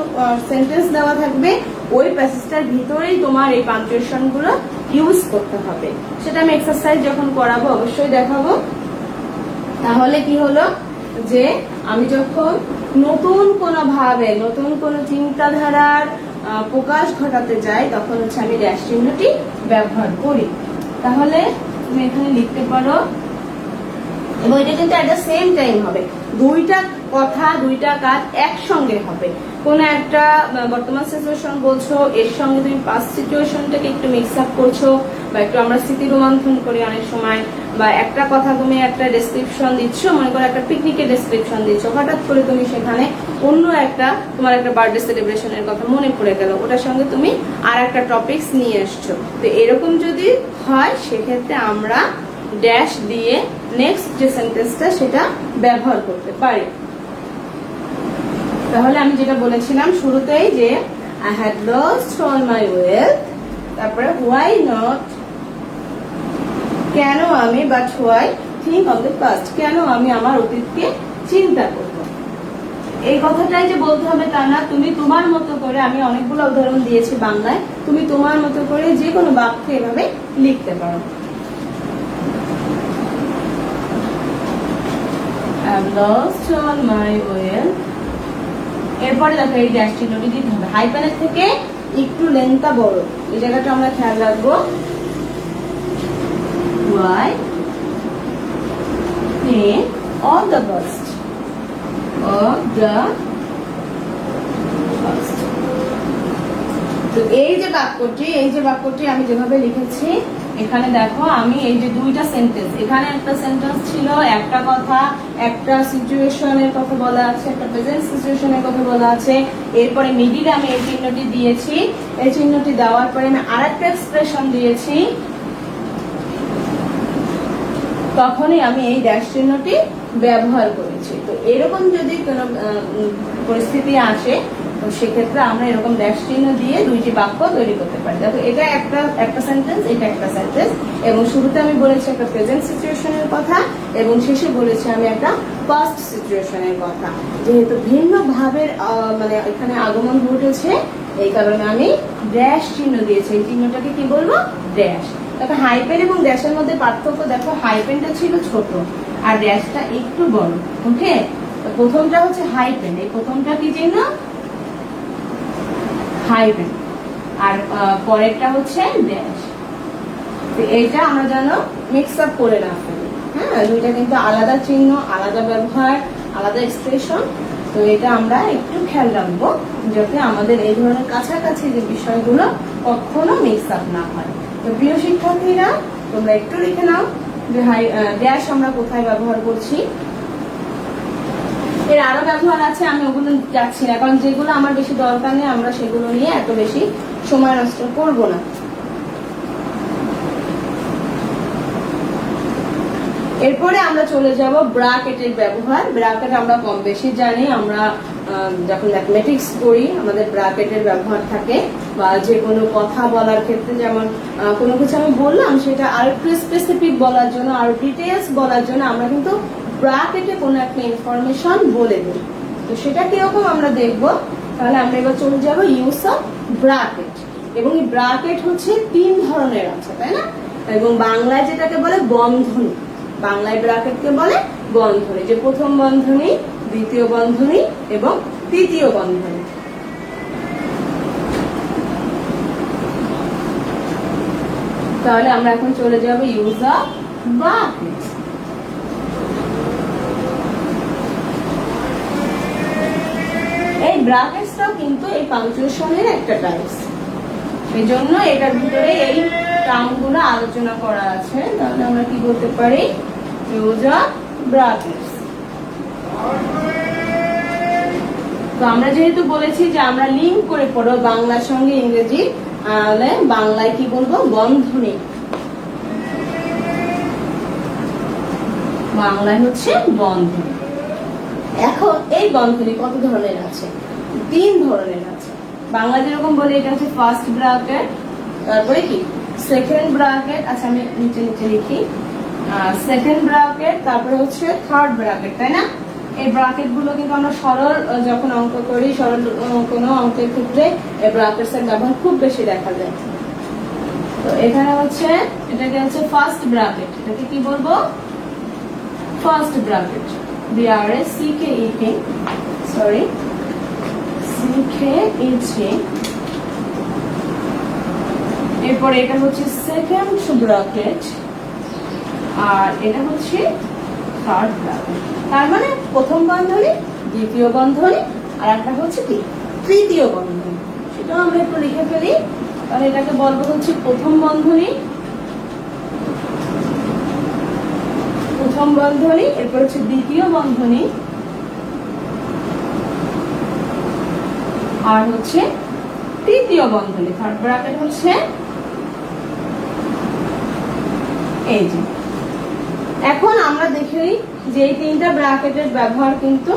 সেন্টেন্স দেওয়া থাকবে, ওই প্যাসেজটার ভিতরেই তোমার এই পাঞ্চুয়েশন গুলো ইউজ করতে হবে। সেটা আমি এক্সারসাইজ যখন করাবো অবশ্যই দেখাবো। তাহলে কি হলো যে আমি যখন নতুন কোনো ভাবে, নতুন কোনো চিন্তাধারার প্রকাশ ঘটাতে যাই তখন হচ্ছে আমি ড্যাশ চিহ্নটি ব্যবহার করি। তাহলে তুমি এখানে লিখতে পারো, এবং এটা কিন্তু একটা সেম টাইম হবে, দুইটা কথা দুইটা কাজ একসঙ্গে হবে। কোন একটা বর্তমান সিচুয়েশন বলছো, এর সঙ্গে তুমি পাস্ট সিচুয়েশনটাকে একটু মিক্স আপ করছো, বা একটু আমরা স্মৃতি রোমন্থন করি অনেক সময়, বা একটা কথা তুমি একটা ডেসক্রিপশন দিচ্ছ, মনে করো একটা পিকনিকের ডেসক্রিপশন দিচ্ছ, হঠাৎ করে তুমি সেখানে অন্য একটা তোমার একটা বার্থডে সেলিব্রেশনের কথা মনে পড়ে গেল, ওটার সঙ্গে তুমি আর একটা টপিকস নিয়ে এসছো। তো এরকম যদি হয় সেক্ষেত্রে আমরা ড্যাশ দিয়ে নেক্সট যে সেন্টেন্সটা সেটা ব্যবহার করতে পারি। তাহলে আমি যেটা বলেছিলাম শুরুতেই যে I had lost all my wealth, তারপরে why not, কেন আমি, but why think of the past, কেন আমি আমার অতীতকে চিন্তা করব। এই কথাটাই যে বলতে হবে তা না, তুমি তোমার মতো করে, আমি অনেকগুলো উদাহরণ দিয়েছি বাংলায়, তুমি তোমার মতো করে যে কোনো বাক্য এভাবে লিখতে পারো। I've lost all my wealth, এরপরে দেখো এই ড্যাশ চিহ্নটি দিতে হবে, হাইপেনের থেকে একটু লেন্থটা বড়, এই জায়গাটা আমরা খেয়াল রাখবো। Why think of the past, of the past। তো এই যে বাক্যটি আমি যেভাবে লিখেছি এখানে দেখো, আমি এই যে দুইটা সেন্টেন্স, এখানে একটা সেন্টেন্স ছিল, একটা কথা একটা সিচুয়েশনের কথা বলা আছে, একটা প্রেজেন্ট সিচুয়েশনের কথা বলা আছে, এরপরে মিডিলে আমি এই চিহ্নটি দিয়েছি, এই চিহ্নটি দেওয়ার পরে আমি আরেকটা এক্সপ্রেশন দিয়েছি, তখনই আমি এই ড্যাশ চিহ্নটি ব্যবহার করেছি। তো এরকম যদি কোনো পরিস্থিতি আসে তো সেক্ষেত্রে আমরা এরকম ড্যাশ চিহ্ন দিয়ে দুইটি বাক্য তৈরি করতে পারি। দেখো এটা একটা সেন্টেন্স, এটা একটা সেন্টেন্স, এবং শুরুতে আমি বলেছি একটা প্রেজেন্ট সিচুয়েশনের কথা, এবং শেষে বলেছি আমি একটা পাস্ট সিচুয়েশনের কথা। যেহেতু ভিন্ন ভাবের মানে এখানে আগমন ঘটেছে, এই কারণে আমি ড্যাশ চিহ্ন দিয়েছি। এই চিহ্নটাকে কি বলবো? ড্যাশ। দেখো হাইপেন এবং ড্যাশের মধ্যে পার্থক্য দেখো, হাইপেনটা ছিল ছোট আর ড্যাশটা একটু বড়। ওকে, প্রথমটা হচ্ছে হাইপেন, এই প্রথমটা কি চিহ্ন? হাইপেন, আর পরেরটা হচ্ছে ড্যাশ। তো এইটা আমরা যেন মিক্স আপ করে না ফেলি। হ্যাঁ, দুইটা কিন্তু আলাদা চিহ্ন, আলাদা ব্যবহার, আলাদা এক্সপ্রেশন। তো এটা আমরা একটু খেয়াল রাখবো যাতে আমাদের এই ধরনের কাছাকাছি যে বিষয়গুলো কখনো মিক্স আপ না হয়। তো প্রিয় শিক্ষার্থীরা, তোমরা একটু লিখে নাও যে ড্যাশ আমরা কোথায় ব্যবহার করছি। এর আরো ব্যবহার আছে, আমি ওগুলো যাচ্ছি না, কারণ যেগুলো আমার বেশি দরকার নেই আমরা সেগুলো নিয়ে এত বেশি সময় নষ্ট করব না। এরপরে আমরা চলে যাব ব্র্যাকেটের ব্যবহার। ব্র্যাকেট আমরা কম বেশি জানি, আমরা যখন ম্যাথমেটিক্স করি আমাদের ব্র্যাকেটের ব্যবহার থাকে, বা যে কোনো কথা বলার ক্ষেত্রে, যেমন কোনো কিছু আমি বললাম সেটা আর একটু স্পেসিফিক বলার জন্য, আর ডিটেলস বলার জন্য আমরা কিন্তু ব্র্যাকেটে কোনো একটা ইনফরমেশন বলে দিই। তো সেটা কিরকম আমরা দেখব। তাহলে আমরা এবার চলে যাব ইউজ অফ ব্র্যাকেট। এবং এই ব্র্যাকেট হচ্ছে তিন ধরনের আছে, তাই না? এবং বাংলায় যেটাকে বলে বন্ধনী, বাংলায় ব্র্যাকেটকে বলে বন্ধনী, যে প্রথম বন্ধনী, দ্বিতীয় বন্ধনী এবং তৃতীয় বন্ধনী। তাহলে আমরা এখন চলে যাব ইউজ অফ ব্র্যাকেট। এই ব্র্যাকেটসটাও কিন্তু এই পাংচুয়েশনের একটা টাইপস, এই জন্য এটার ভিতরে এই টার্মগুলো আলোচনা করা আছে। তাহলে আমরা কি বলতে পারি? Use of brackets. তো আমরা যেহেতু বলেছি যে আমরা লিঙ্ক করে পড়ো বাংলার সঙ্গে ইংরেজি, তাহলে বাংলায় কি বলবো? বন্ধনী। বাংলায় হচ্ছে বন্ধনী। এখন এই বন্ধনী কত ধরনের আছে? তিন ধরনের আছে। বাংলা যেরকম বলে এটা হচ্ছে ফার্স্ট ব্র্যাকেট, তারপরে কি সেকেন্ড ব্র্যাকেট, আচ্ছা আমি নিচে নিচে লিখি, সেকেন্ড ব্র্যাকেট, তারপরে হচ্ছে থার্ড ব্র্যাকেট, তাই না? এই ব্র্যাকেট গুলো কিন্তু আমরা সরল যখন অঙ্ক করি, সরল কোনো অঙ্কের ক্ষেত্রে এই ব্র্যাকেটস এর ব্যবহার খুব বেশি দেখা যায়। তো এখানে হচ্ছে এটাকে হচ্ছে ফার্স্ট ব্র্যাকেট, এটাকে কি বলবো? First bracket, BRACKET, sorry CKET, এরপরে এটা হচ্ছে সেকেন্ড ব্র্যাকেট, আর এটা হচ্ছে থার্ড ব্র্যাকেট। তার মানে প্রথম বন্ধনী, দ্বিতীয় বন্ধনী, আর একটা হচ্ছে কি তৃতীয় বন্ধনী। সেটাও আমরা একটু লিখে ফেলি। তাহলে এটাকে বলবো হচ্ছে প্রথম বন্ধনী, প্রথম বন্ধনী, এরপর হচ্ছে দ্বিতীয় বন্ধনী, আর হচ্ছে তৃতীয় বন্ধনী। থার্ড ব্র্যাকেট হচ্ছে এই যে। এখন আমরা দেখি যে এই তিনটা ব্র্যাকেটের ব্যবহার কিন্তু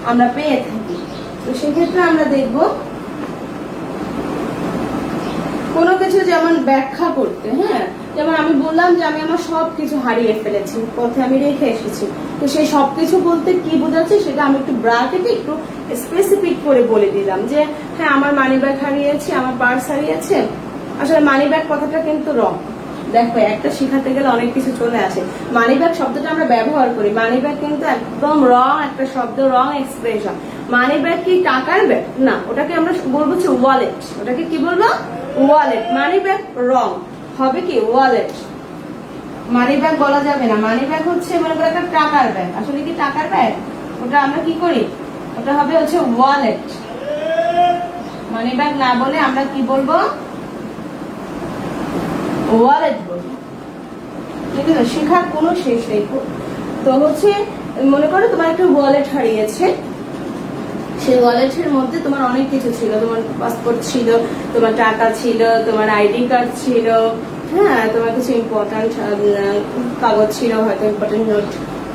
আমরা পেয়ে থাকি। তো সেক্ষেত্রে আমরা দেখব কোনো কিছু যেমন ব্যাখ্যা করতে, হ্যাঁ, যেমন আমি বললাম যে আমি আমার সবকিছু হারিয়ে ফেলেছি, পথে আমি রেখে এসেছি। তো সেই সবকিছু বলতে কি বোঝাচ্ছে সেটা আমি একটু ব্র্যাকেটে একটু স্পেসিফিক করে বলে দিলাম যে হ্যাঁ আমার মানি ব্যাগ হারিয়েছে, আমার পার্স হারিয়েছে। আসলে মানি ব্যাগ কথাটা কিন্তু রং। দেখো একটা শিখাতে গেলে অনেক কিছু চলে আসে। মানি ব্যাগ শব্দটা আমরা ব্যবহার করি, মানি ব্যাগ কিন্তু একদম রং একটা শব্দ, রং এক্সপ্রেশন। মানি ব্যাগ কি টাকার ব্যাগ? না, ওটাকে আমরা বলবো হচ্ছে ওয়ালেট। ওটাকে কি বলবো? ওয়ালেট। মানি ব্যাগ রং হবে কি ওয়ালেট। মানি ব্যাগ বলা যাবে না। মানি ব্যাগ হচ্ছে মনে করো একটা টাকার ব্যাগ। আসলে কি টাকার ব্যাগ? ওটা আমরা কি করি, ওটা হবে হচ্ছে ওয়ালেট। মানি ব্যাগ না বলে আমরা কি বলবো? ওয়ালেট বলবো। ঠিক আছে, শেখার কোনো শেষ নেই। তো হচ্ছে মনে করো তোমার একটা ওয়ালেট হারিয়েছে, সেই ওয়ালেটের মধ্যে তোমার অনেক কিছু ছিল। তোমার পাসপোর্ট ছিল, তোমার টাকা ছিল, তোমার আইডি কার্ড ছিল, হ্যাঁ, তোমার কিছু ইম্পর্টেন্ট কাগজ ছিল, হয়তো ইম্পর্টেন্ট নোট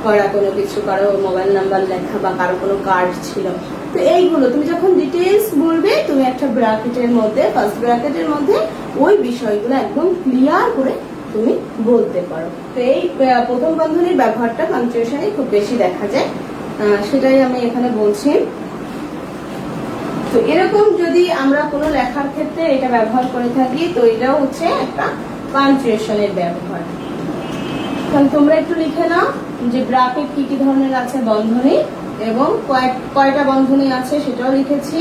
করা কোনো কিছু, কারো মোবাইল নাম্বার লেখা বা কারো কোনো কার্ড ছিল। তো এইগুলো তুমি যখন ডিটেলস বলবে, তুমি একটা ব্র্যাকেটের মধ্যে, ফার্স্ট ব্র্যাকেটের মধ্যে ওই বিষয়গুলো একদম ক্লিয়ার করে তুমি বলতে পারো। তো এই প্রথম বন্ধনীর ব্যবহারটা পাঞ্চুয়েশনে খুব বেশি দেখা যায়, সেটাই আমি এখানে বলছি। তো এরকম যদি আমরা কোনো লেখার ক্ষেত্রে এটা ব্যবহার করে থাকি, তো এটাও হচ্ছে একটা পাঞ্চুয়েশনের ব্যবহার। তাহলে তোমরা একটু লিখে নাও যে ব্র্যাকেট কি কি ধরনের আছে, বন্ধনী, এবং কয়টা বন্ধনী আছে সেটাও লিখেছি।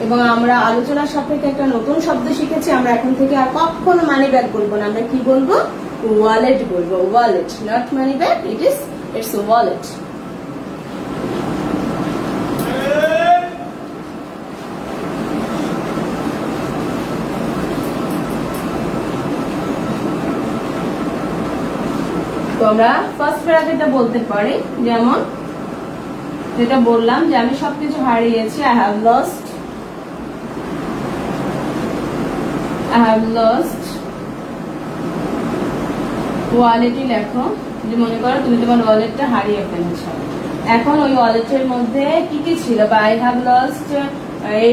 এবং আমরা আলোচনার সাপেক্ষে একটা নতুন শব্দ শিখেছি। আমরা এখন থেকে আর কখনো মানি ব্যাগ বলবো না, আমরা কি বলবো? ওয়ালেট বলবো। Wallet, not money bag, it's wallet. তো আমরা ফার্স্ট ব্র্যাকেটটা বলতে পারি, যেমন যেটা বললাম যে আমি সবকিছু হারিয়েছি। I have lost ওয়ালেটই লেখো। যে মনে করো তুমি তোমার ওয়ালেটটা হারিয়ে ফেলেছো। এখন ওই ওয়ালেটের মধ্যে কি কি ছিল, বা I have lost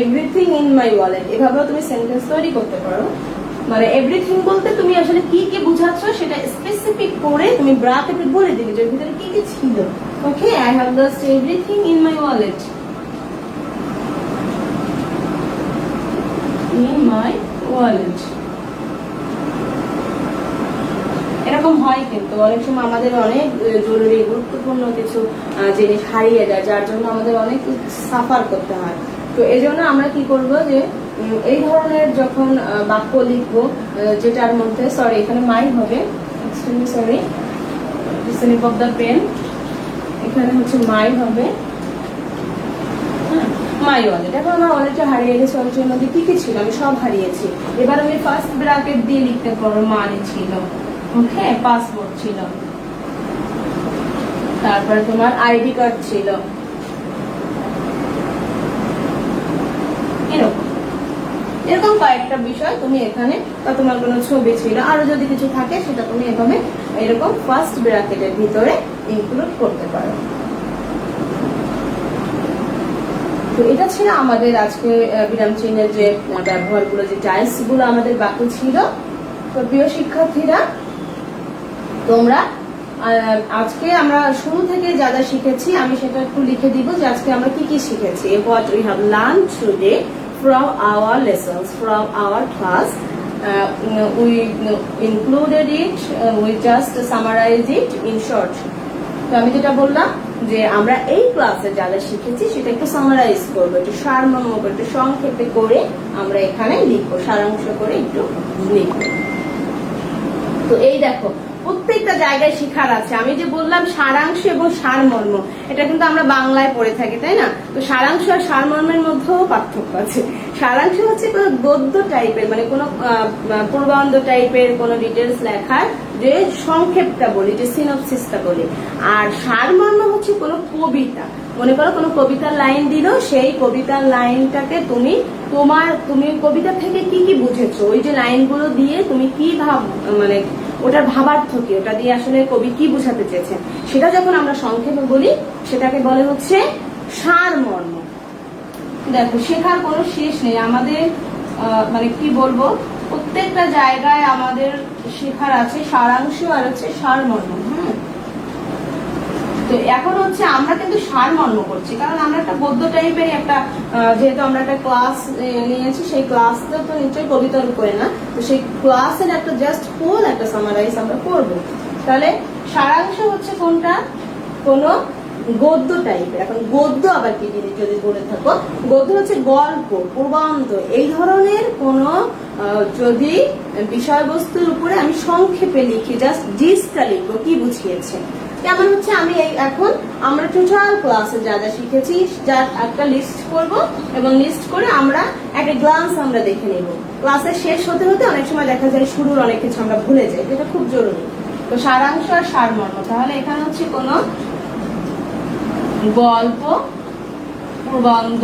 everything in my wallet, এভাবেও তুমি সেন্টেন্স তৈরি করতে পারো। মানে এভরিথিং বলতে তুমি আসলে কি কি বুঝাচ্ছ সেটা স্পেসিফিক করে তুমি ব্র্যাকেটে বলে দিবে যে ভিতরে কি কি ছিল। ওকে, I have lost everything in my wallet. In my wallet. এরকম হয় কিন্তু অনেক সময় আমাদের অনেক জরুরি গুরুত্বপূর্ণ কিছু জিনিস হারিয়ে যায়, যার জন্য আমাদের অনেক সাফার করতে হয়। তো এই জন্য আমরা কি করবো যে এই ধরনের যখন বাক্য লিখবো যেটার মধ্যে, সরি এখানে মাই হবে, extremely sorry, slip of the pen, এখানে হচ্ছে মাই হবে, মাই ওয়ালেট। এখন আমার ওয়ালেটটা হারিয়ে গেছে, ওয়ালেটের মধ্যে কি কি ছিল আমি সব হারিয়েছি। এবার আমি ফার্স্ট ব্র্যাকেট দিয়ে লিখতে পারবো মানি ছিল, ওকে, পাসপোর্ট ছিল, তারপরে তোমার আইডি কার্ড ছিল, এরকম কয়েকটা বিষয় তুমি এখানে, বা তোমার কোনো ছবি ছিল, আরো যদি কিছু থাকে সেটা তুমি এভাবে এরকম ফার্স্ট ব্র্যাকেটের ভিতরে ইনক্লুড করতে পারো। তো এটা ছিল আমাদের আজকে বিরাম চিহ্নের যে ব্যবহারগুলো, যে টাইলস গুলো আমাদের বাকি ছিল। তো প্রিয় শিক্ষার্থীরা, তোমরা আজকে আমরা শুরু থেকে যা যা শিখেছি আমি সেটা একটু লিখে দিব যে আজকে আমরা কি কি শিখেছি। What we have learned today from our lessons, from our class, we included it, we just summarized it in short. তো আমি যেটা বললাম যে আমরা এই ক্লাসে যা যা শিখেছি সেটা একটু সামারাইজ করবো, একটু সারমর্ম করে, একটু সংক্ষেপে করে আমরা এখানে লিখবো, সারাংশ করে একটু লিখবো। তো এই দেখো প্রত্যেকটা জায়গায় শিখার আছে। আমি যে বললাম সারাংশ এবং সারমর্ম, এটা কিন্তু আমরা বাংলায় পড়ে থাকি, তাই না? তো সারাংশ আর সারমর্মের মধ্যেও পার্থক্য আছে। সারাংশ হচ্ছে কোনো গদ্য টাইপের, মানে কোনো প্রবন্ধ টাইপের কোনো ডিটেলস লেখার যে সংক্ষেপটা বলি, যে সিনপসিসটা বলি। আর সারমর্ম হচ্ছে কোনো কবিতা, মনে করো কোনো কবিতার লাইন দিল, সেই কবিতার লাইনটাকে তুমি কবিতা থেকে কি কি বুঝেছো, ওই যে লাইনগুলো দিয়ে তুমি কি মানে ওটার ভাবার্থ কি, ওটা দিয়ে আসলে কবি কি বোঝাতে চেয়েছেন, সেটা যখন আমরা সংক্ষেপে বলি সেটাকে বলে হচ্ছে সারমর্ম। দেখো শেখার কোনো শেষ নেই আমাদের, মানে কি বলবো, প্রত্যেকটা জায়গায় আমাদের শেখার আছে সারাংশ আর হচ্ছে সারমর্ম। তো এখন হচ্ছে আমরা কিন্তু সারমর্ম করছি, কারণ আমরা একটা গদ্য টাইপের একটা, যেহেতু আমরা একটা ক্লাস নিয়েছি, সেই ক্লাসটা তো নিশ্চয়ই কবিতার উপরে না, তো সেই ক্লাসের একটা জাস্ট ফুল একটা সামারাইজ আমরা করবো। তাহলে সারাংশ হচ্ছে কোনটা, কোন গদ্য টাইপের। এখন গদ্য আবার কি জিনিস যদি বলে থাকো, গদ্য হচ্ছে গল্প, প্রবন্ধ, এই ধরনের কোন যদি বিষয়বস্তুর উপরে আমি সংক্ষেপে লিখি, জাস্ট জিসটা লিখবো, কি বুঝিয়েছে। যেমন হচ্ছে আমি এখন আমরা টোটাল ক্লাসে যা যা শিখেছি যার একটা লিস্ট করব, এবং লিস্ট করে আমরা একটা গ্লান্স আমরা দেখে নেব। ক্লাসের শেষ হতে হতে অনেক সময় দেখা যায় শুরুর অনেক কিছু আমরা ভুলে যাই, এটা খুব জরুরি। তো সারাংশ আর সারমর্ম, তাহলে এখানে হচ্ছে কোনো গল্প, প্রবন্ধ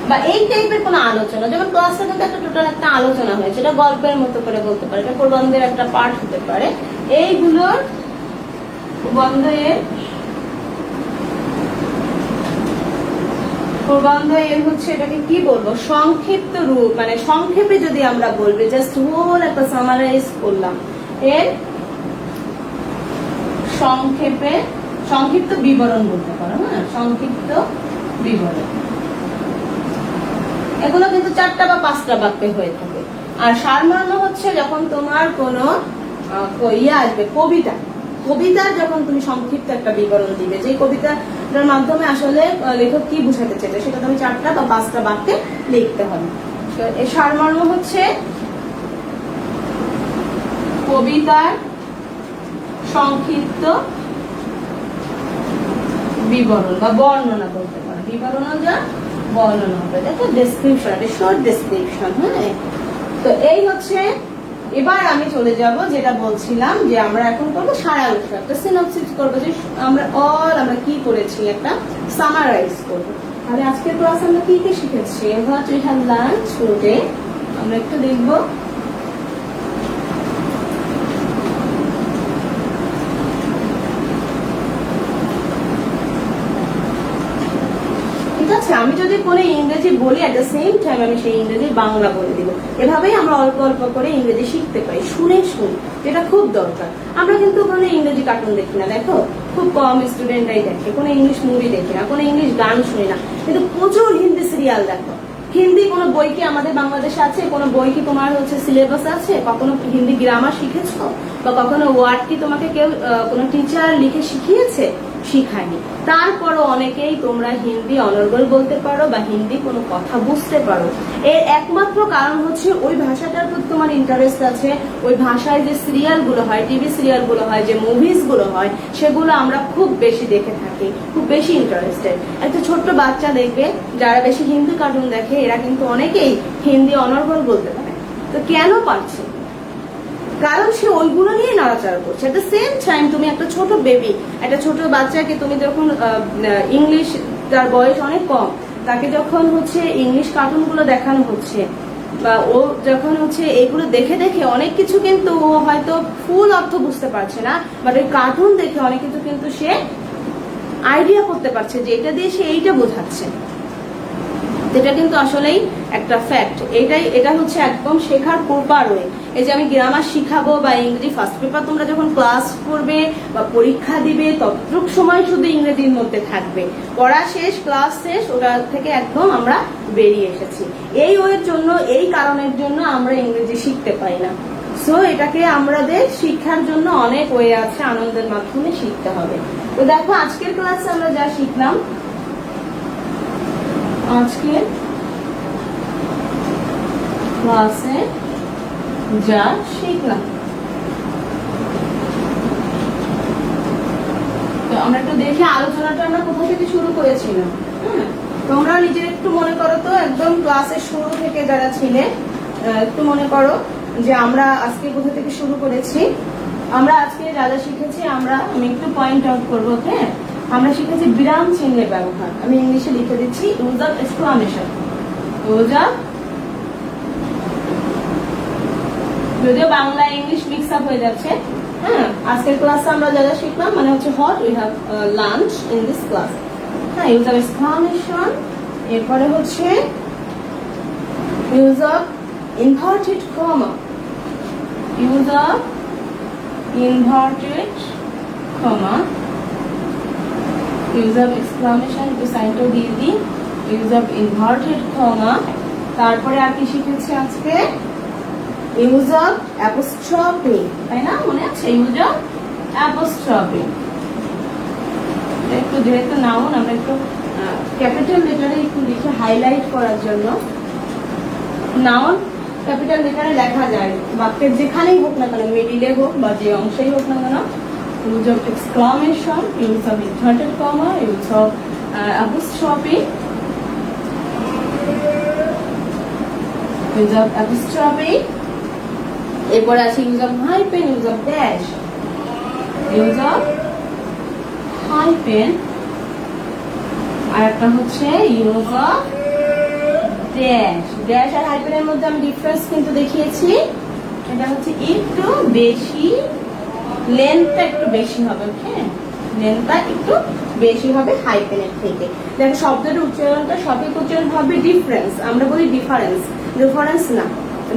বা এই টাইপের কোনো আলোচনা, যেমন ক্লাসে কিন্তু একটা টোটাল একটা আলোচনা হয়েছে, এটা গল্পের মতো করে বলতে পারে, এটা প্রবন্ধের একটা পার্ট হতে পারে। এইগুলোর প্রবন্ধ এর হচ্ছে এটাকে কি বলবো, সংক্ষিপ্ত রূপ, মানে সংক্ষেপে যদি আমরা বলবো, জাস্ট হোল একটা সামারাইজ করলাম, এর সংক্ষিপ্ত বিবরণ বলতে পারো। হ্যাঁ, সংক্ষিপ্ত বিবরণ, এগুলো কিন্তু 4টা বা 5টা বাক্যে হয়ে থাকে। আর সারমর্ম হচ্ছে যখন তোমার কোনো আসবে, কবিতার যখন তুমি সংক্ষিপ্ত একটা বিবরণ দিবে, যে কবিতাটার মাধ্যমে আসলে লেখক কি বুঝাতে চেয়েছে, সেটা তুমি 4টা বা 5টা বাক্যে লিখতে হবে। এই সারমর্ম হচ্ছে কবিতার সংক্ষিপ্ত বিবরণ বা বর্ণনা বলতে পারো, বিবরণ যা বর্ণনা হবে, দেখো ডেসক্রিপশন, শর্ট ডেসক্রিপশন। হ্যাঁ, তো এই হচ্ছে। এবার আমি চলে যাব যেটা বলছিলাম, যে আমরা এখন করবো সারাংশ, একটা সিনপসিস করবো, যে আমরা কি করেছি, একটা সামারাইজ করবো। তাহলে আজকের ক্লাস আমরা কি কি শিখেছি, what we have learned today, আমরা একটু দেখবো। আমি যদি কোনো ইংরেজি বলি, এট দ্য সেম টাইম আমি সেই ইংরেজি বাংলা বলে দিব। এভাবেই আমরা অল্প অল্প করে ইংরেজি শিখতে পারি, শুনে, যেটা খুব দরকার। আমরা কিন্তু কোনো ইংরেজি কার্টুন দেখি না, দেখো খুব কম স্টুডেন্টরাই দেখে, কোনো ইংলিশ মুভি দেখি না, কোনো ইংলিশ গান শুনি না, কিন্তু প্রচুর হিন্দি সিরিয়াল দেখো। হিন্দি কোনো বই কি আমাদের বাংলাদেশে আছে? কোনো বই কি তোমার হচ্ছে সিলেবাস আছে? কখনো হিন্দি গ্রামার শিখেছো? বা কখনো ওয়ার্ড কি তোমাকে কেউ কোনো টিচার লিখে শিখিয়েছে? শিখায়নি। তারপরও অনেকেই তোমরা হিন্দি অনর্গল বলতে পারো বা হিন্দি কোনো কথা বুঝতে পারো। এর একমাত্র কারণ হচ্ছে ওই ভাষাটার প্রতি তোমার ইন্টারেস্ট আছে, ওই ভাষায় যে সিরিয়ালগুলো হয়, টিভি সিরিয়ালগুলো হয়, যে মুভিজগুলো হয়, সেগুলো আমরা খুব বেশি দেখে থাকি, খুব বেশি ইন্টারেস্টেড। একটা ছোট্ট বাচ্চা দেখবে যারা বেশি হিন্দি কার্টুন দেখে, এরা কিন্তু অনেকেই হিন্দি অনর্গল বলতে পারে। তো কেন পারছে? কারণ সে ওইগুলো নিয়ে নাড়াচাড়া করছে। এট দ্য সেম টাইম তুমি একটা ছোট বেবি, একটা ছোট বাচ্চাকে তুমি যখন ইংলিশ, তার বয়স অনেক কম, তাকে যখন হচ্ছে ইংলিশ কার্টুন গুলো দেখানো হচ্ছে, বা ও যখন হচ্ছে এগুলো দেখে দেখে অনেক কিছু, কিন্তু ও হয়তো ফুল অর্থ বুঝতে পারছে না, বাট ওই কার্টুন দেখে অনেক কিছু কিন্তু সে আইডিয়া করতে পারছে, যে এটা দিয়ে সে এইটা বোঝাচ্ছে। এটা কিন্তু আসলেই একটা ফ্যাক্ট। এটা হচ্ছে একদম শেখার প্রপার ওয়ে। এই যে আমি গ্রামার শিখাবো বা ইংরেজি ফার্স্ট পেপার তোমরা যখন ক্লাস করবে বা পরীক্ষা দিবে, ততটুক সময় শুধু ইংরেজির মধ্যে থাকবে, পড়া শেষ, ক্লাস শেষ, ওটা থেকে একদম আমরা বেরিয়ে এসেছি। এই ওয়ের জন্য, এই কারণের জন্য আমরা ইংরেজি শিখতে পাই না। সো এটাকে আমাদের শিক্ষার জন্য অনেক ওয়ে আছে, আনন্দের মাধ্যমে শিখতে হবে। তো দেখো আজকের ক্লাসে আমরা যা শিখলাম, আজকের ক্লাসে যা শিখলাম, আমরা একটু দেখি আলোচনাটা আমরা কোথা থেকে শুরু করেছিলাম। হ্যাঁ, তোমরা নিজের একটু মনে করো তো, একদম ক্লাসের শুরু থেকে যারা ছিলে একটু মনে করো যে আমরা আজকে কোথা থেকে শুরু করেছি। আমরা আজকে যা যা শিখেছি আমি একটু পয়েন্ট আউট করবো। হ্যাঁ, আমরা শিখেছি বিরাম চিহ্নের ব্যবহার। আমি ইংলিশে লিখে দিচ্ছি use of exclamation. Use of, যদিও বাংলা ইংলিশ মিক্স আপ হয়ে যাচ্ছে। হ্যাঁ, আজকের ক্লাসে আমরা যা যা শিখলাম মানে হচ্ছে what we have learned in this class. হ্যাঁ, ইউজ অফ এক্সক্লামেশন, এরপরে হচ্ছে use of inverted comma, use of inverted comma, use of exclamation একটু সাইনটাও দিয়ে দিই, ইউজ অফ ইনভার্টেড কমা। তারপরে আর কি শিখেছি আজকে? ইউজ অফ অ্যাপোস্ট্রফি, তাই না? মনে আছে ইউজ অফ অ্যাপোস্ট্রফি। একটু যেহেতু নাউন আমরা একটু ক্যাপিটাল লেটারে একটু লিখে হাইলাইট করার জন্য। নাউন ক্যাপিটাল লেটারে লেখা যায় বাক্যের যেখানেই হোক না কেন, মিডিলে হোক বা যে অংশেই হোক না কেন। Use of exclamation, use of inverted comma, use of apostrophe, use of apostrophe. এরপরে আছে use of hyphen, use of dash, use of hyphen, আর একটা হচ্ছে ইউজ অফ ড্যাশ। ড্যাশ আর হাইপেনের মধ্যে আমি ডিফারেন্স কিন্তু দেখিয়েছি। এটা হচ্ছে একটু বেশি, লেন্থটা একটু বেশি হবে। ওকে, লেন্থটা একটু বেশি হবে হাইপেনের থেকে। দেখো শব্দের উচ্চারণটা সঠিক উচ্চারণ হবে ডিফারেন্স, আমরা বলি ডিফারেন্স, ডিফারেন্স না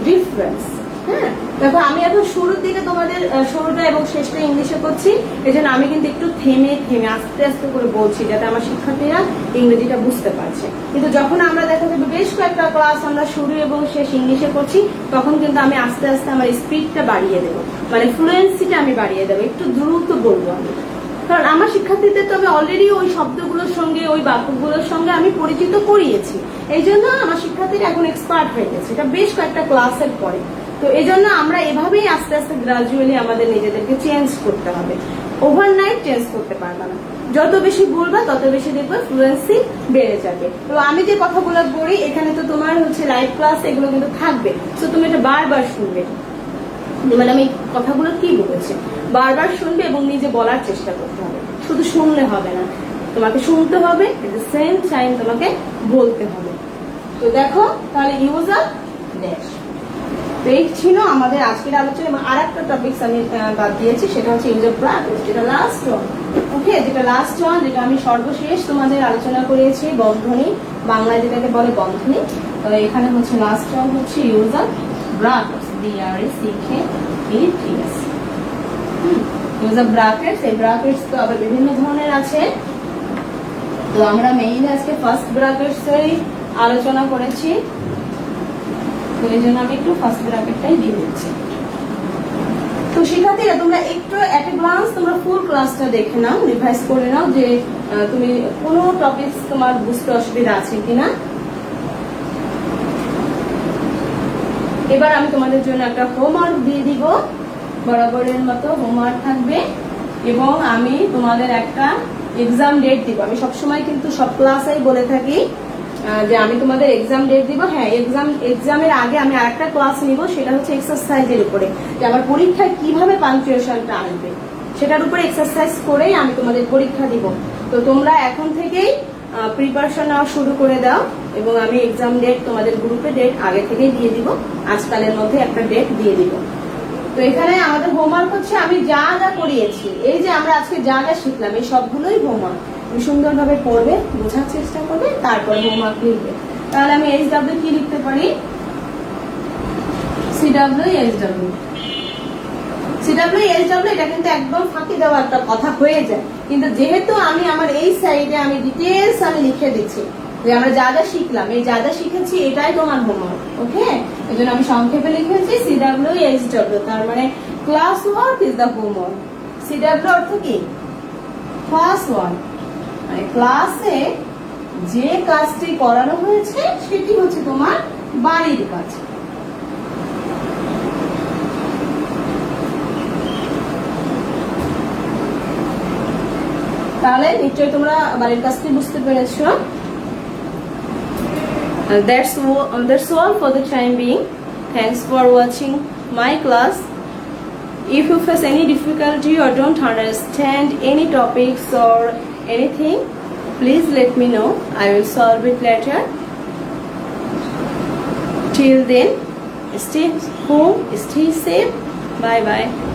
ডিফারেন্স। হ্যাঁ, দেখো আমি এখন শুরুর দিকে তোমাদের শুরুটা এবং শেষটা ইংলিশে করছি, এই জন্য আমি কিন্তু একটু থেমে থেমে আস্তে আস্তে করে বলছি যাতে আমার শিক্ষার্থীরা ইংরেজিটা বুঝতে পারছে। কিন্তু যখন আমরা দেখা যাবে বেশ কয়েকটা ক্লাস আমরা শুরু এবং শেষ ইংলিশে করছি, তখন কিন্তু আমি আস্তে আস্তে আমার স্পিডটা বাড়িয়ে দেবো, মানে ফ্লুয়েন্সিটা আমি বাড়িয়ে দেবো, একটু দ্রুত বলবো আমি। কারণ আমার শিক্ষার্থীদের তো আমি অলরেডি ওই শব্দগুলোর সঙ্গে ওই বাক্যগুলোর সঙ্গে আমি পরিচিত করিয়েছি, এই জন্য আমার শিক্ষার্থীরা এখন এক্সপার্ট হয়ে গেছে, এটা বেশ কয়েকটা ক্লাসের পরে। তো এই জন্য আমরা এভাবেই আস্তে আস্তে গ্রাজুয়ালি আমাদের নিজেদেরকে চেঞ্জ করতে হবে, ওভারনাইট চেঞ্জ করতে পারবে না। যত বেশি বলবা তত বেশি দেখবে ফ্লুয়েন্সি বেড়ে যাবে। তো আমি যে কথাগুলো বলি এখানে তো তোমার হচ্ছে লাইভ ক্লাস এগুলো কিন্তু থাকবে, তো তুমি এটা বারবার শুনবে, মানে আমি কথাগুলো কি বলেছি বারবার শুনবে এবং নিজে বলার চেষ্টা করতে হবে। শুধু শুনলে হবে না, তোমাকে শুনতে হবে, এট দ্য সেম টাইম তোমাকে বলতে হবে। তো দেখো তাহলে ইউজ অফ ড্যাশ, তো এই ছিল আমাদের আজকের আলোচনা। এবং আর একটা টপিক আমি বাদ দিয়েছি, সেটা হচ্ছে ইউজ অফ ব্র্যাকেট, যেটা লাস্ট ওয়ান। ওকে, যেটা লাস্ট ওয়ান, যেটা আমি সর্বশেষ তোমাদের আলোচনা করেছি, বন্ধনী, বাংলায় যেটাকে বলে বন্ধনী। তো এখানে হচ্ছে লাস্ট ওয়ান হচ্ছে use of brackets, BRACKETS। Use of brackets, এই ব্র্যাকেটস তো আবার বিভিন্ন ধরনের আছে। তো আমরা মেইনলি আজকে ফার্স্ট ব্র্যাকেটস এর আলোচনা করেছি, তো এই জন্য আমি একটু ফার্স্ট ব্র্যাকেটটাই দিয়ে দিচ্ছি। তো শিক্ষার্থীরা তোমরা একটু এট এ গ্লান্স তোমরা ফুল ক্লাসটা দেখে নাও, রিভাইজ করে নাও যে তুমি কোনো টপিকস তোমার বুঝতে অসুবিধা আছে কিনা। এবার আমি তোমাদের জন্য একটা হোমওয়ার্ক দিয়ে দিব, বরাবরের মতো হোমওয়ার্ক থাকবে, এবং আমি তোমাদের একটা এক্সাম ডেট দিব। আমি সবসময় কিন্তু সব ক্লাসেই বলে থাকি যে আমি তোমাদের এক্সাম ডেট দিব। হ্যাঁ, এক্সামের আগে আমি আরেকটা ক্লাস নিব, সেটা হচ্ছে এক্সারসাইজের উপরে, যে আমার পরীক্ষায় কিভাবে পাঞ্চুয়েশনটা আসবে সেটার উপরে এক্সারসাইজ করেই আমি তোমাদের পরীক্ষা দিব। তো তোমরা এখন থেকেই প্রিপারেশন নেওয়া শুরু করে দাও, এবং আমি এক্সাম ডেট তোমাদের গ্রুপে ডেট আগে থেকেই দিয়ে দিব, আজকালের মধ্যে একটা ডেট দিয়ে দিব। তো এখানে আমাদের হোমওয়ার্ক হচ্ছে আমি যা যা করিয়েছি, এই যে আমরা আজকে যা যা শিখলাম এই সবগুলোই হোমওয়ার্ক। তুমি সুন্দরভাবে পড়বে, বোঝার চেষ্টা করবে, তারপর হোমওয়ার্ক লিখবে। তাহলে আমি SW কি লিখতে পারি? CW SW। এটা কিন্তু একদম ফাঁকি দেওয়া একটা কথা হয়ে যায়, কিন্তু যেহেতু আমি আমার এই সাইডে আমি ডিটেলস আমি লিখে দিচ্ছি যে আমরা যা যা শিখলাম, এই যা যা শিখেছি এটাই তোমার হোমওয়ার্ক। ওকে, এই জন্য আমি সংক্ষেপে লিখেছি CW SW, তার মানে class work is the homework. CW অর্থ কি? ক্লাস ওয়ার্ক, মানে ক্লাসে যে কাজটি করানো হয়েছে সেটি হচ্ছে তোমার বাড়ির কাজ। তাহলে নিশ্চয়ই তোমরা বাড়ির কাজটি বুঝতে পেরেছো। That's all for the time being. Thanks for watching my class. If you face any difficulty or don't understand any topics or anything, please let me know. I will solve it later. Till then, stay home, stay safe. Bye bye.